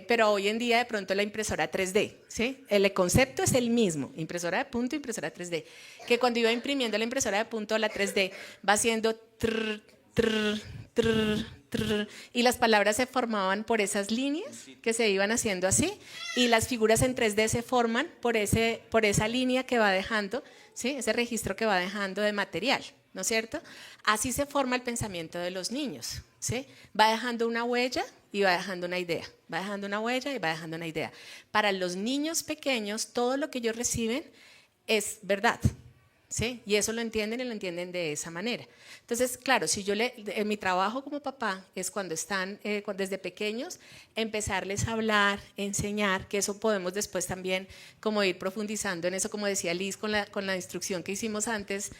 pero hoy en día de pronto la impresora 3D, ¿sí? El concepto es el mismo, impresora de punto, impresora 3D, que cuando iba imprimiendo la impresora de punto, la 3D va haciendo trrr, trrr, trrr, trrr, y las palabras se formaban por esas líneas que se iban haciendo así, y las figuras en 3D se forman por esa línea que va dejando, ¿sí? Ese registro que va dejando de material, ¿no es cierto? Así se forma el pensamiento de los niños, ¿sí? Va dejando una huella y va dejando una idea, va dejando una huella y va dejando una idea. Para los niños pequeños, todo lo que ellos reciben es verdad, ¿sí? Y eso lo entienden y lo entienden de esa manera. Entonces, claro, si mi trabajo como papá es cuando están desde pequeños, empezarles a hablar, enseñar, que eso podemos después también como ir profundizando en eso, como decía Liz, con la instrucción que hicimos antes,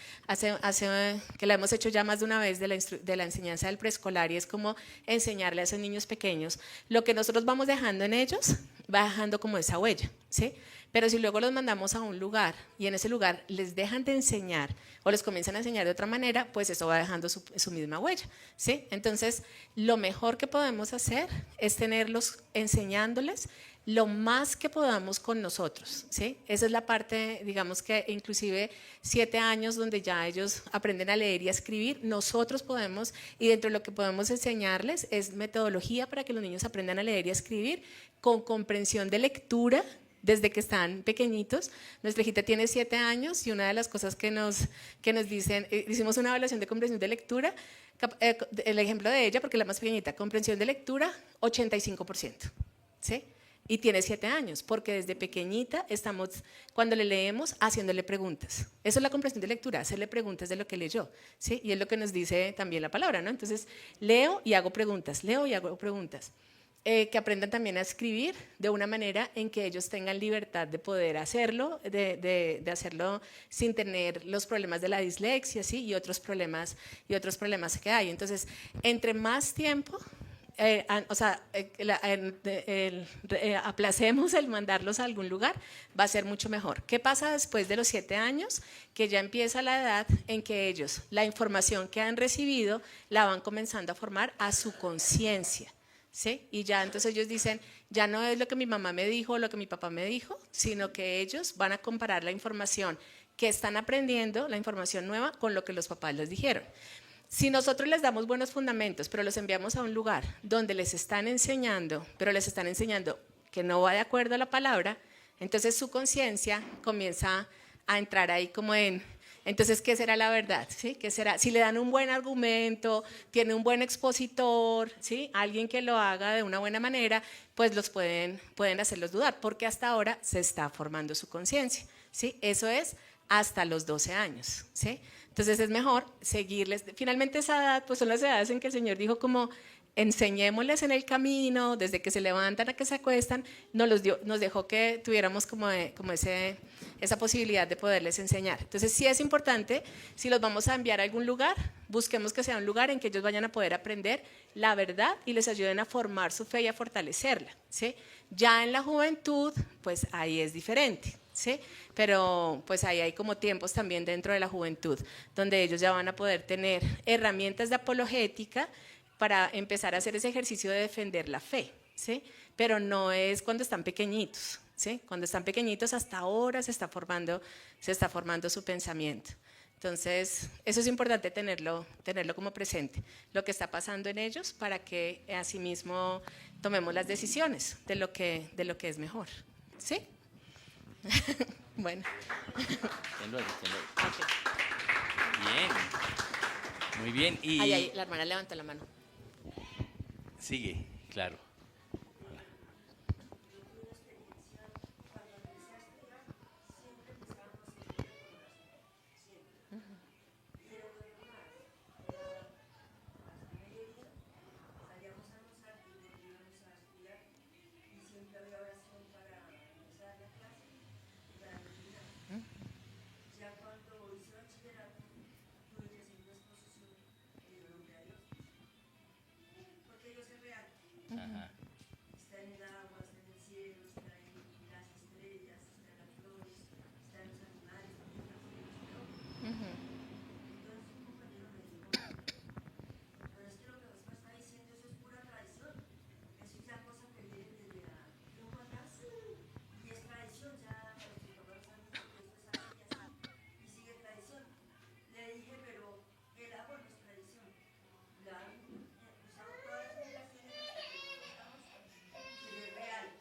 que la hemos hecho ya más de una vez de la enseñanza del preescolar, y es como enseñarle a esos niños pequeños. Lo que nosotros vamos dejando en ellos, va dejando como esa huella, ¿sí? Pero si luego los mandamos a un lugar y en ese lugar les dejan de enseñar o les comienzan a enseñar de otra manera, pues eso va dejando su misma huella, ¿sí? Entonces, lo mejor que podemos hacer es tenerlos enseñándoles lo más que podamos con nosotros, ¿sí? Esa es la parte, digamos que inclusive 7 años donde ya ellos aprenden a leer y a escribir, nosotros podemos, y dentro de lo que podemos enseñarles es metodología para que los niños aprendan a leer y a escribir con comprensión de lectura, desde que están pequeñitos. Nuestra hijita tiene 7 años y una de las cosas que nos dicen, hicimos una evaluación de comprensión de lectura, el ejemplo de ella, porque la más pequeñita, comprensión de lectura, 85%, ¿sí? Y tiene 7 años, porque desde pequeñita estamos, cuando le leemos, haciéndole preguntas. Eso es la comprensión de lectura, hacerle preguntas de lo que leyó, ¿sí? Y es lo que nos dice también la palabra, ¿no? Entonces, leo y hago preguntas, leo y hago preguntas. Que aprendan también a escribir de una manera en que ellos tengan libertad de poder hacerlo, de hacerlo sin tener los problemas de la dislexia, ¿sí? y otros problemas que hay. Entonces, entre más tiempo aplacemos el mandarlos a algún lugar, va a ser mucho mejor. ¿Qué pasa después de los 7 años? Que ya empieza la edad en que ellos, la información que han recibido, la van comenzando a formar a su conciencia, ¿sí? Y ya entonces ellos dicen, ya no es lo que mi mamá me dijo o lo que mi papá me dijo, sino que ellos van a comparar la información que están aprendiendo, la información nueva, con lo que los papás les dijeron. Si nosotros les damos buenos fundamentos, pero los enviamos a un lugar donde les están enseñando, pero les están enseñando que no va de acuerdo a la palabra, entonces su conciencia comienza a entrar ahí como en, entonces, ¿qué será la verdad? ¿Sí? ¿Qué será? Si le dan un buen argumento, tiene un buen expositor, ¿sí? Alguien que lo haga de una buena manera, pues los pueden hacerlos dudar, porque hasta ahora se está formando su conciencia, ¿sí? Eso es hasta los 12 años, ¿sí? Entonces es mejor seguirles. Finalmente esa edad, pues son las edades en que el Señor dijo como enseñémosles en el camino, desde que se levantan a que se acuestan, nos dejó que tuviéramos como esa posibilidad de poderles enseñar. Entonces sí es importante, si los vamos a enviar a algún lugar, busquemos que sea un lugar en que ellos vayan a poder aprender la verdad y les ayuden a formar su fe y a fortalecerla, ¿sí? Ya en la juventud, pues ahí es diferente, ¿sí? Pero pues ahí hay como tiempos también dentro de la juventud, donde ellos ya van a poder tener herramientas de apologética para empezar a hacer ese ejercicio de defender la fe, ¿sí? Pero no es cuando están pequeñitos, ¿sí? Cuando están pequeñitos hasta ahora se está formando su pensamiento. Entonces, eso es importante tenerlo como presente, lo que está pasando en ellos para que asimismo tomemos las decisiones de lo que es mejor, ¿sí? Bueno. Okay. Bien. Muy bien. Y ahí, la hermana levantó la mano. sigue, claro. Ajá. Está en el agua, está en el cielo, está en las estrellas, está en las flores, está en los animales, Entonces un compañero me dijo, pero es que lo que Oscar está diciendo, eso es pura tradición. Eso es ya cosa que viene desde tiempo atrás y es tradición, ya los que tomaron años que esto es así y así, y sigue tradición. Le dije, pero el agua no es tradición. La han usado todas las generaciones que es real.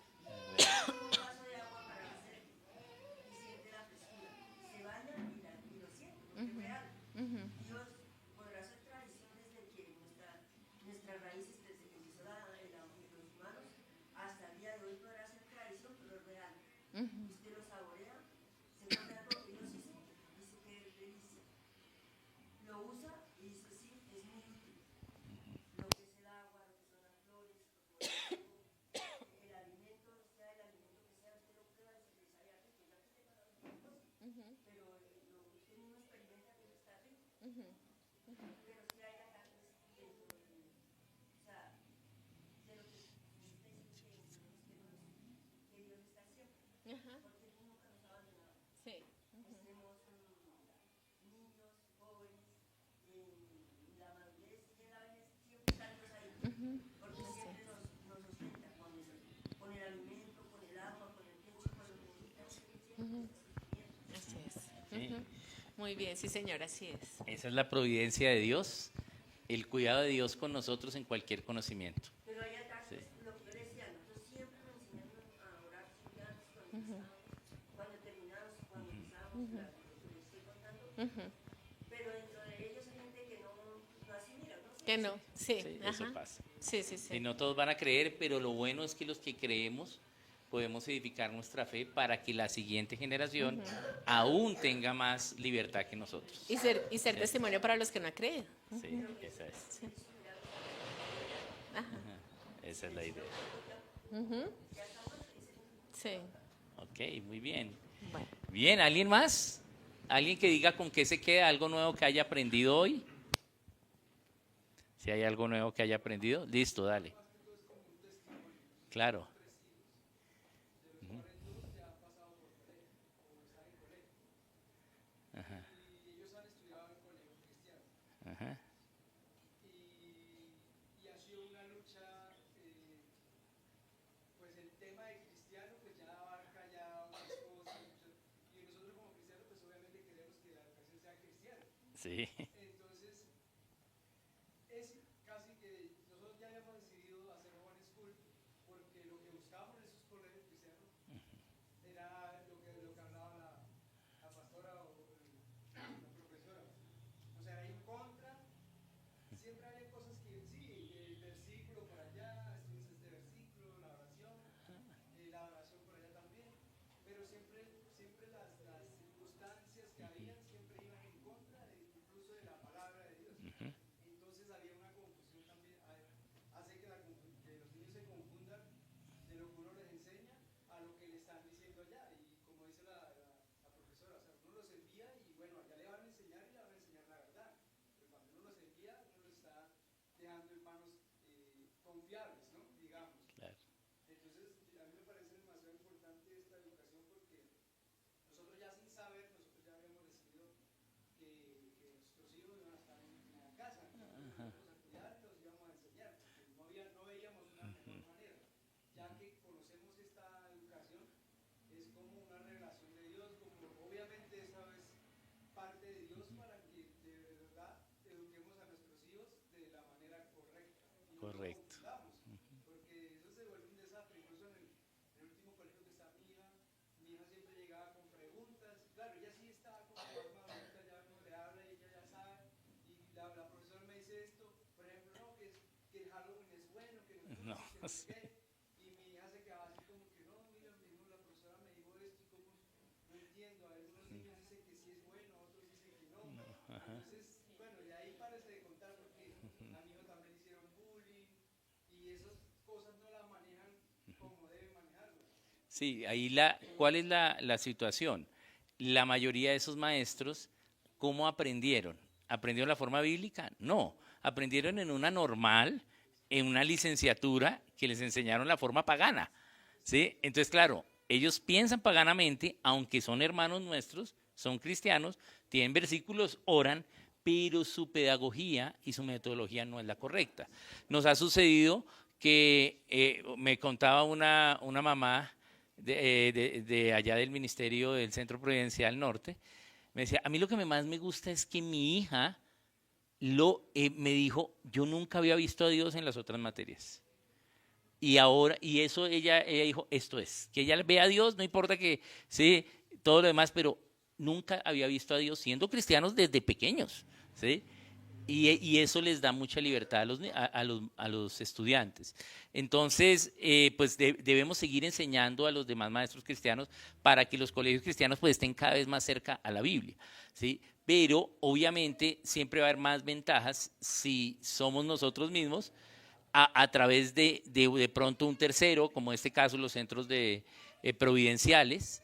Un vaso de agua para hacer y siente la frescura. Se baña y lo siente, porque es real. Dios podrá hacer tradición desde que nuestras raíces, desde que empezó los humanos, hasta el día de hoy podrá ser tradición, pero es real. Usted lo saborea, se cuenta algo que Dios hizo, dice que es delicia. Lo usa y dice sí, es muy útil. Lo que es el agua, lo que son las flores, el alimento, sea el alimento que sea, usted lo prueba y se le sabe rico, ya que tenga los alimentos, pero usted mismo experimenta que está rico. Pero si hay la carne dentro de, o sea, de lo que usted dice que Dios está siempre, porque Él nunca nos ha abandonado. Sí. Estemos niños, jóvenes, en la madurez y en la vejez, siempre están Dios ahí, porque siempre nos sustenta con el alimento, con el agua, con el techo, con lo que necesitamos. Así es. Sí. Muy bien, sí señor, así es. Esa es la providencia de Dios, el cuidado de Dios con nosotros en cualquier conocimiento. Pero hay ataques, lo que yo decía, nosotros siempre nos enseñaron a orar, siempre antes, cuando terminamos, cuando empezábamos, lo que les estoy contando, pero dentro de ellos hay gente que no asimila, ¿no? Que no, sí. Sí, ajá. eso pasa. Sí. Y no todos van a creer, pero lo bueno es que los que creemos podemos edificar nuestra fe para que la siguiente generación aún tenga más libertad que nosotros. Y ser testimonio para los que no creen. Sí, esa es. Sí. Ajá. Esa es la idea. Sí. Ok, muy bien. Bueno. Bien, ¿alguien más? ¿Alguien que diga con qué se queda? ¿Algo nuevo que haya aprendido hoy? Si hay algo nuevo que haya aprendido, listo, dale. Claro. Ajá. Ajá. Y ha sido una lucha, pues el tema de cristiano pues ya abarca ya unas cosas, y nosotros como cristianos pues obviamente queremos que la educación sea cristiana. Sí. Entonces es casi que nosotros ya habíamos decidido hacer One School porque lo que buscábamos en esos colegios cristianos era lo que hablaba la pastora o la profesora. O sea, era en contra. Siempre había cosas que sí, el versículo por allá, estudias este versículo, la oración por allá también, pero siempre las circunstancias que habían siempre iban en contra incluso de la palabra de Dios. Entonces había una confusión también, hace que los niños se confundan de lo que uno les enseña a lo que le están diciendo allá. Y como dice la profesora, o sea, uno los envía y bueno, allá le van a enseñar y le van a enseñar la verdad. Pero cuando uno los envía, uno los está dejando en manos confiables, ¿no? Digamos. Claro. Entonces, a mí me parece demasiado importante esta educación porque nosotros ya sin saber, nosotros ya habíamos decidido que nuestros hijos iban a estar en la casa, nosotros íbamos a cuidar y los íbamos a enseñar, porque no veíamos una mejor manera. Ya que conocemos esta educación, es como una revelación de Dios, como obviamente esa es parte de Dios para que de verdad eduquemos a nuestros hijos de la manera correcta. Y no Correcto. lo confundamos, porque eso se vuelve un desastre. Incluso en el último colegio que está mi hija siempre llegaba con preguntas. Claro, ella sí estaba como más madurita, ya uno le habla y ella ya sabe. Y la profesora me dice esto, por ejemplo, no, que el Halloween es bueno, que No. no sé qué. Y mi hija se quedaba así como que no, mira, la profesora me dijo esto y como no entiendo. Algunos niños dicen que sí es bueno, otros dicen que no. Entonces, bueno, y ahí parece de contar porque a mi hijo también le hicieron bullying y esas cosas no las manejan como deben manejarlas. Sí, ahí ¿cuál es la situación? La mayoría de esos maestros, ¿cómo aprendieron? ¿Aprendieron la forma bíblica? No, aprendieron en una normal, en una licenciatura que les enseñaron la forma pagana, ¿sí? Entonces, claro, ellos piensan paganamente, aunque son hermanos nuestros, son cristianos, tienen versículos, oran, pero su pedagogía y su metodología no es la correcta. Nos ha sucedido que me contaba una mamá de allá del Ministerio del Centro Providencial Norte, me decía, a mí lo que más me gusta es que mi hija me dijo, yo nunca había visto a Dios en las otras materias. Y ahora, y eso ella dijo, esto es, que ella ve a Dios, no importa que, sí, todo lo demás, pero nunca había visto a Dios siendo cristianos desde pequeños, ¿sí? Y eso les da mucha libertad a los estudiantes. Entonces, pues debemos seguir enseñando a los demás maestros cristianos para que los colegios cristianos pues estén cada vez más cerca a la Biblia, ¿sí? Pero obviamente siempre va a haber más ventajas si somos nosotros mismos a través de pronto un tercero, como en este caso los centros providenciales.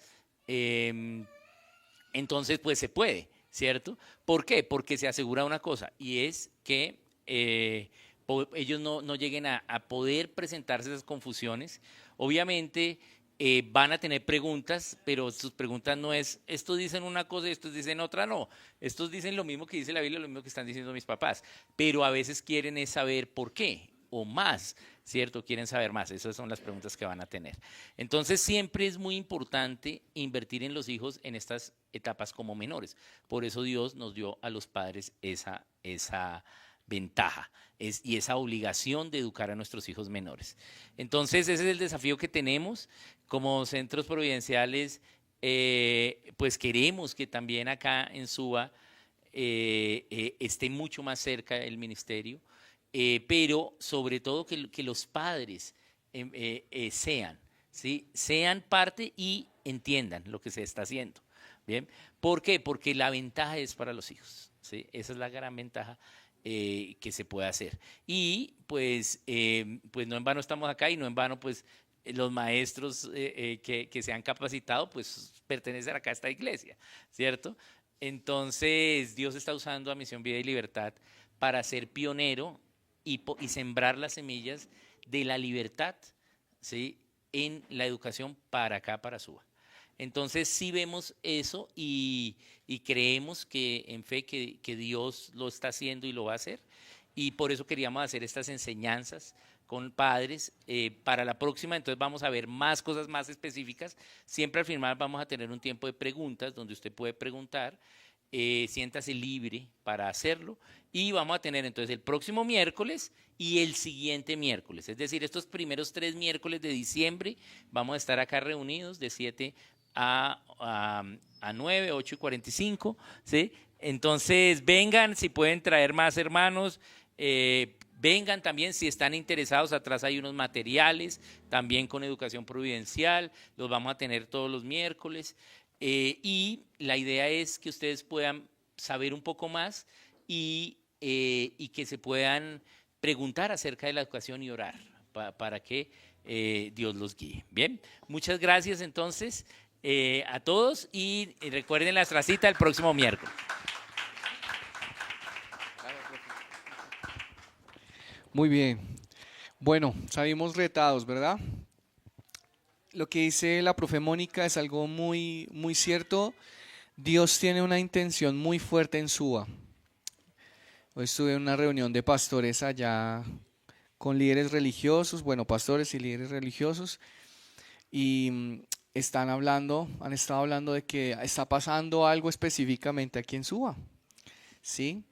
Entonces, pues se puede, ¿cierto? ¿Por qué? Porque se asegura una cosa, y es que ellos no lleguen a poder presentarse esas confusiones. Obviamente van a tener preguntas, pero sus preguntas no es, estos dicen una cosa y estos dicen otra, no. Estos dicen lo mismo que dice la Biblia, lo mismo que están diciendo mis papás, pero a veces quieren es saber por qué, o más, ¿cierto? Quieren saber más. Esas son las preguntas que van a tener. Entonces, siempre es muy importante invertir en los hijos en estas etapas como menores. Por eso Dios nos dio a los padres esa ventaja y esa obligación de educar a nuestros hijos menores. Entonces, ese es el desafío que tenemos como centros providenciales. Pues queremos que también acá en Suba esté mucho más cerca el ministerio. Pero sobre todo que los padres sean parte y entiendan lo que se está haciendo. ¿Bien? ¿Por qué? Porque la ventaja es para los hijos, ¿sí? Esa es la gran ventaja que se puede hacer. Y pues no en vano estamos acá y no en vano pues los maestros que se han capacitado pues pertenecen acá a esta iglesia, ¿cierto? Entonces Dios está usando a Misión Vida y Libertad para ser pionero y sembrar las semillas de la libertad ¿sí?, en la educación para acá, para Suba. Entonces sí vemos eso y creemos que en fe que Dios lo está haciendo y lo va a hacer, y por eso queríamos hacer estas enseñanzas con padres. Para la próxima entonces vamos a ver más cosas más específicas. Siempre al final vamos a tener un tiempo de preguntas donde usted puede preguntar, siéntase libre para hacerlo, y vamos a tener entonces el próximo miércoles y el siguiente miércoles, es decir, estos primeros 3 miércoles de diciembre vamos a estar acá reunidos de 7 a 9, 8 y 45, ¿sí? Entonces vengan, si pueden traer más hermanos, vengan también si están interesados. Atrás hay unos materiales también con educación providencial, los vamos a tener todos los miércoles, y la idea es que ustedes puedan saber un poco más y que se puedan preguntar acerca de la educación y orar para que Dios los guíe. Bien, muchas gracias entonces a todos, y recuerden nuestra cita el próximo miércoles. Muy bien. Bueno, salimos retados, ¿verdad? Lo que dice la profe Mónica es algo muy, muy cierto. Dios tiene una intención muy fuerte en Suba. Hoy estuve en una reunión de pastores allá con líderes religiosos, bueno, pastores y líderes religiosos, y han estado hablando de que está pasando algo específicamente aquí en Suba, ¿sí?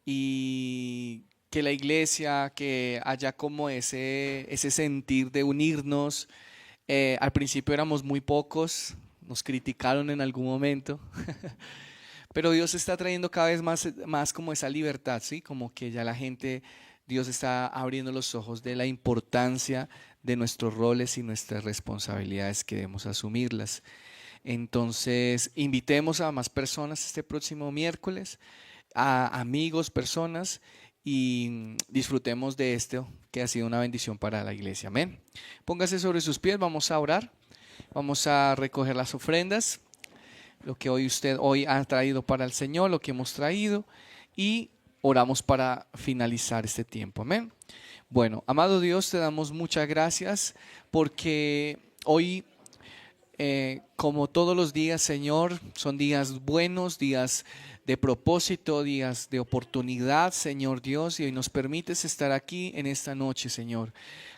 Y que la iglesia, que haya como ese sentir de unirnos. Al principio éramos muy pocos, nos criticaron en algún momento, pero Dios está trayendo cada vez más como esa libertad, ¿sí? Como que ya la gente, Dios está abriendo los ojos de la importancia de nuestros roles y nuestras responsabilidades, que debemos asumirlas. Entonces, invitemos a más personas este próximo miércoles, a amigos, personas, y disfrutemos de esto que ha sido una bendición para la iglesia. Amén. Póngase sobre sus pies, vamos a orar, vamos a recoger las ofrendas, lo que usted ha traído para el Señor, lo que hemos traído, y oramos para finalizar este tiempo. Amén. Bueno, amado Dios, te damos muchas gracias porque hoy, como todos los días, Señor, son días buenos, días de propósito, días de oportunidad, Señor Dios, y hoy nos permites estar aquí en esta noche, Señor.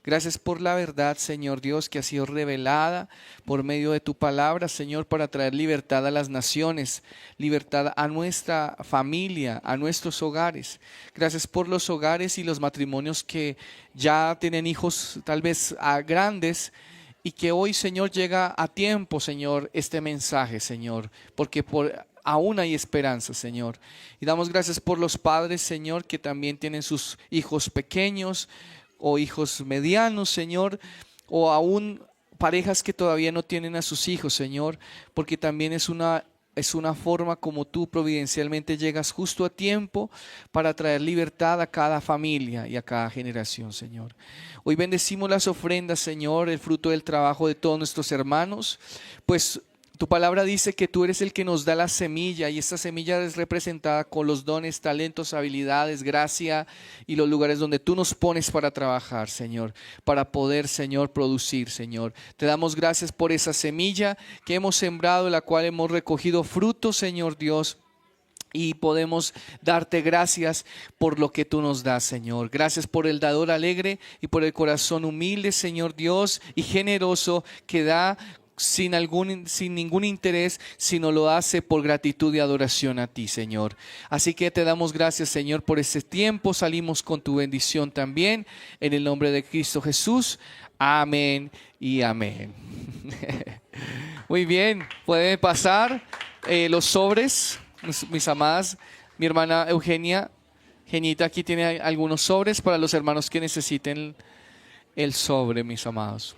Gracias por la verdad, Señor Dios, que ha sido revelada por medio de tu palabra, Señor, para traer libertad a las naciones, libertad a nuestra familia, a nuestros hogares. Gracias por los hogares y los matrimonios que ya tienen hijos tal vez grandes, y que hoy, Señor, llega a tiempo, Señor, este mensaje, Señor, porque aún hay esperanza, Señor. Y damos gracias por los padres, Señor, que también tienen sus hijos pequeños o hijos medianos, Señor, o aún parejas que todavía no tienen a sus hijos, Señor, porque también es una forma como tú providencialmente llegas justo a tiempo para traer libertad a cada familia y a cada generación, Señor. Hoy bendecimos las ofrendas, Señor, el fruto del trabajo de todos nuestros hermanos, pues tu palabra dice que tú eres el que nos da la semilla, y esta semilla es representada con los dones, talentos, habilidades, gracia y los lugares donde tú nos pones para trabajar, Señor, para poder, Señor, producir, Señor. Te damos gracias por esa semilla que hemos sembrado, en la cual hemos recogido frutos, Señor Dios. Y podemos darte gracias por lo que tú nos das, Señor. Gracias por el dador alegre y por el corazón humilde, Señor Dios, y generoso, que da sin ningún interés, sino lo hace por gratitud y adoración a ti, Señor. Así que te damos gracias, Señor, por este tiempo. Salimos con tu bendición también, en el nombre de Cristo Jesús. Amén y amén. Muy bien, pueden pasar los sobres, mis amadas. Mi hermana Genita, aquí tiene algunos sobres para los hermanos que necesiten el sobre, mis amados.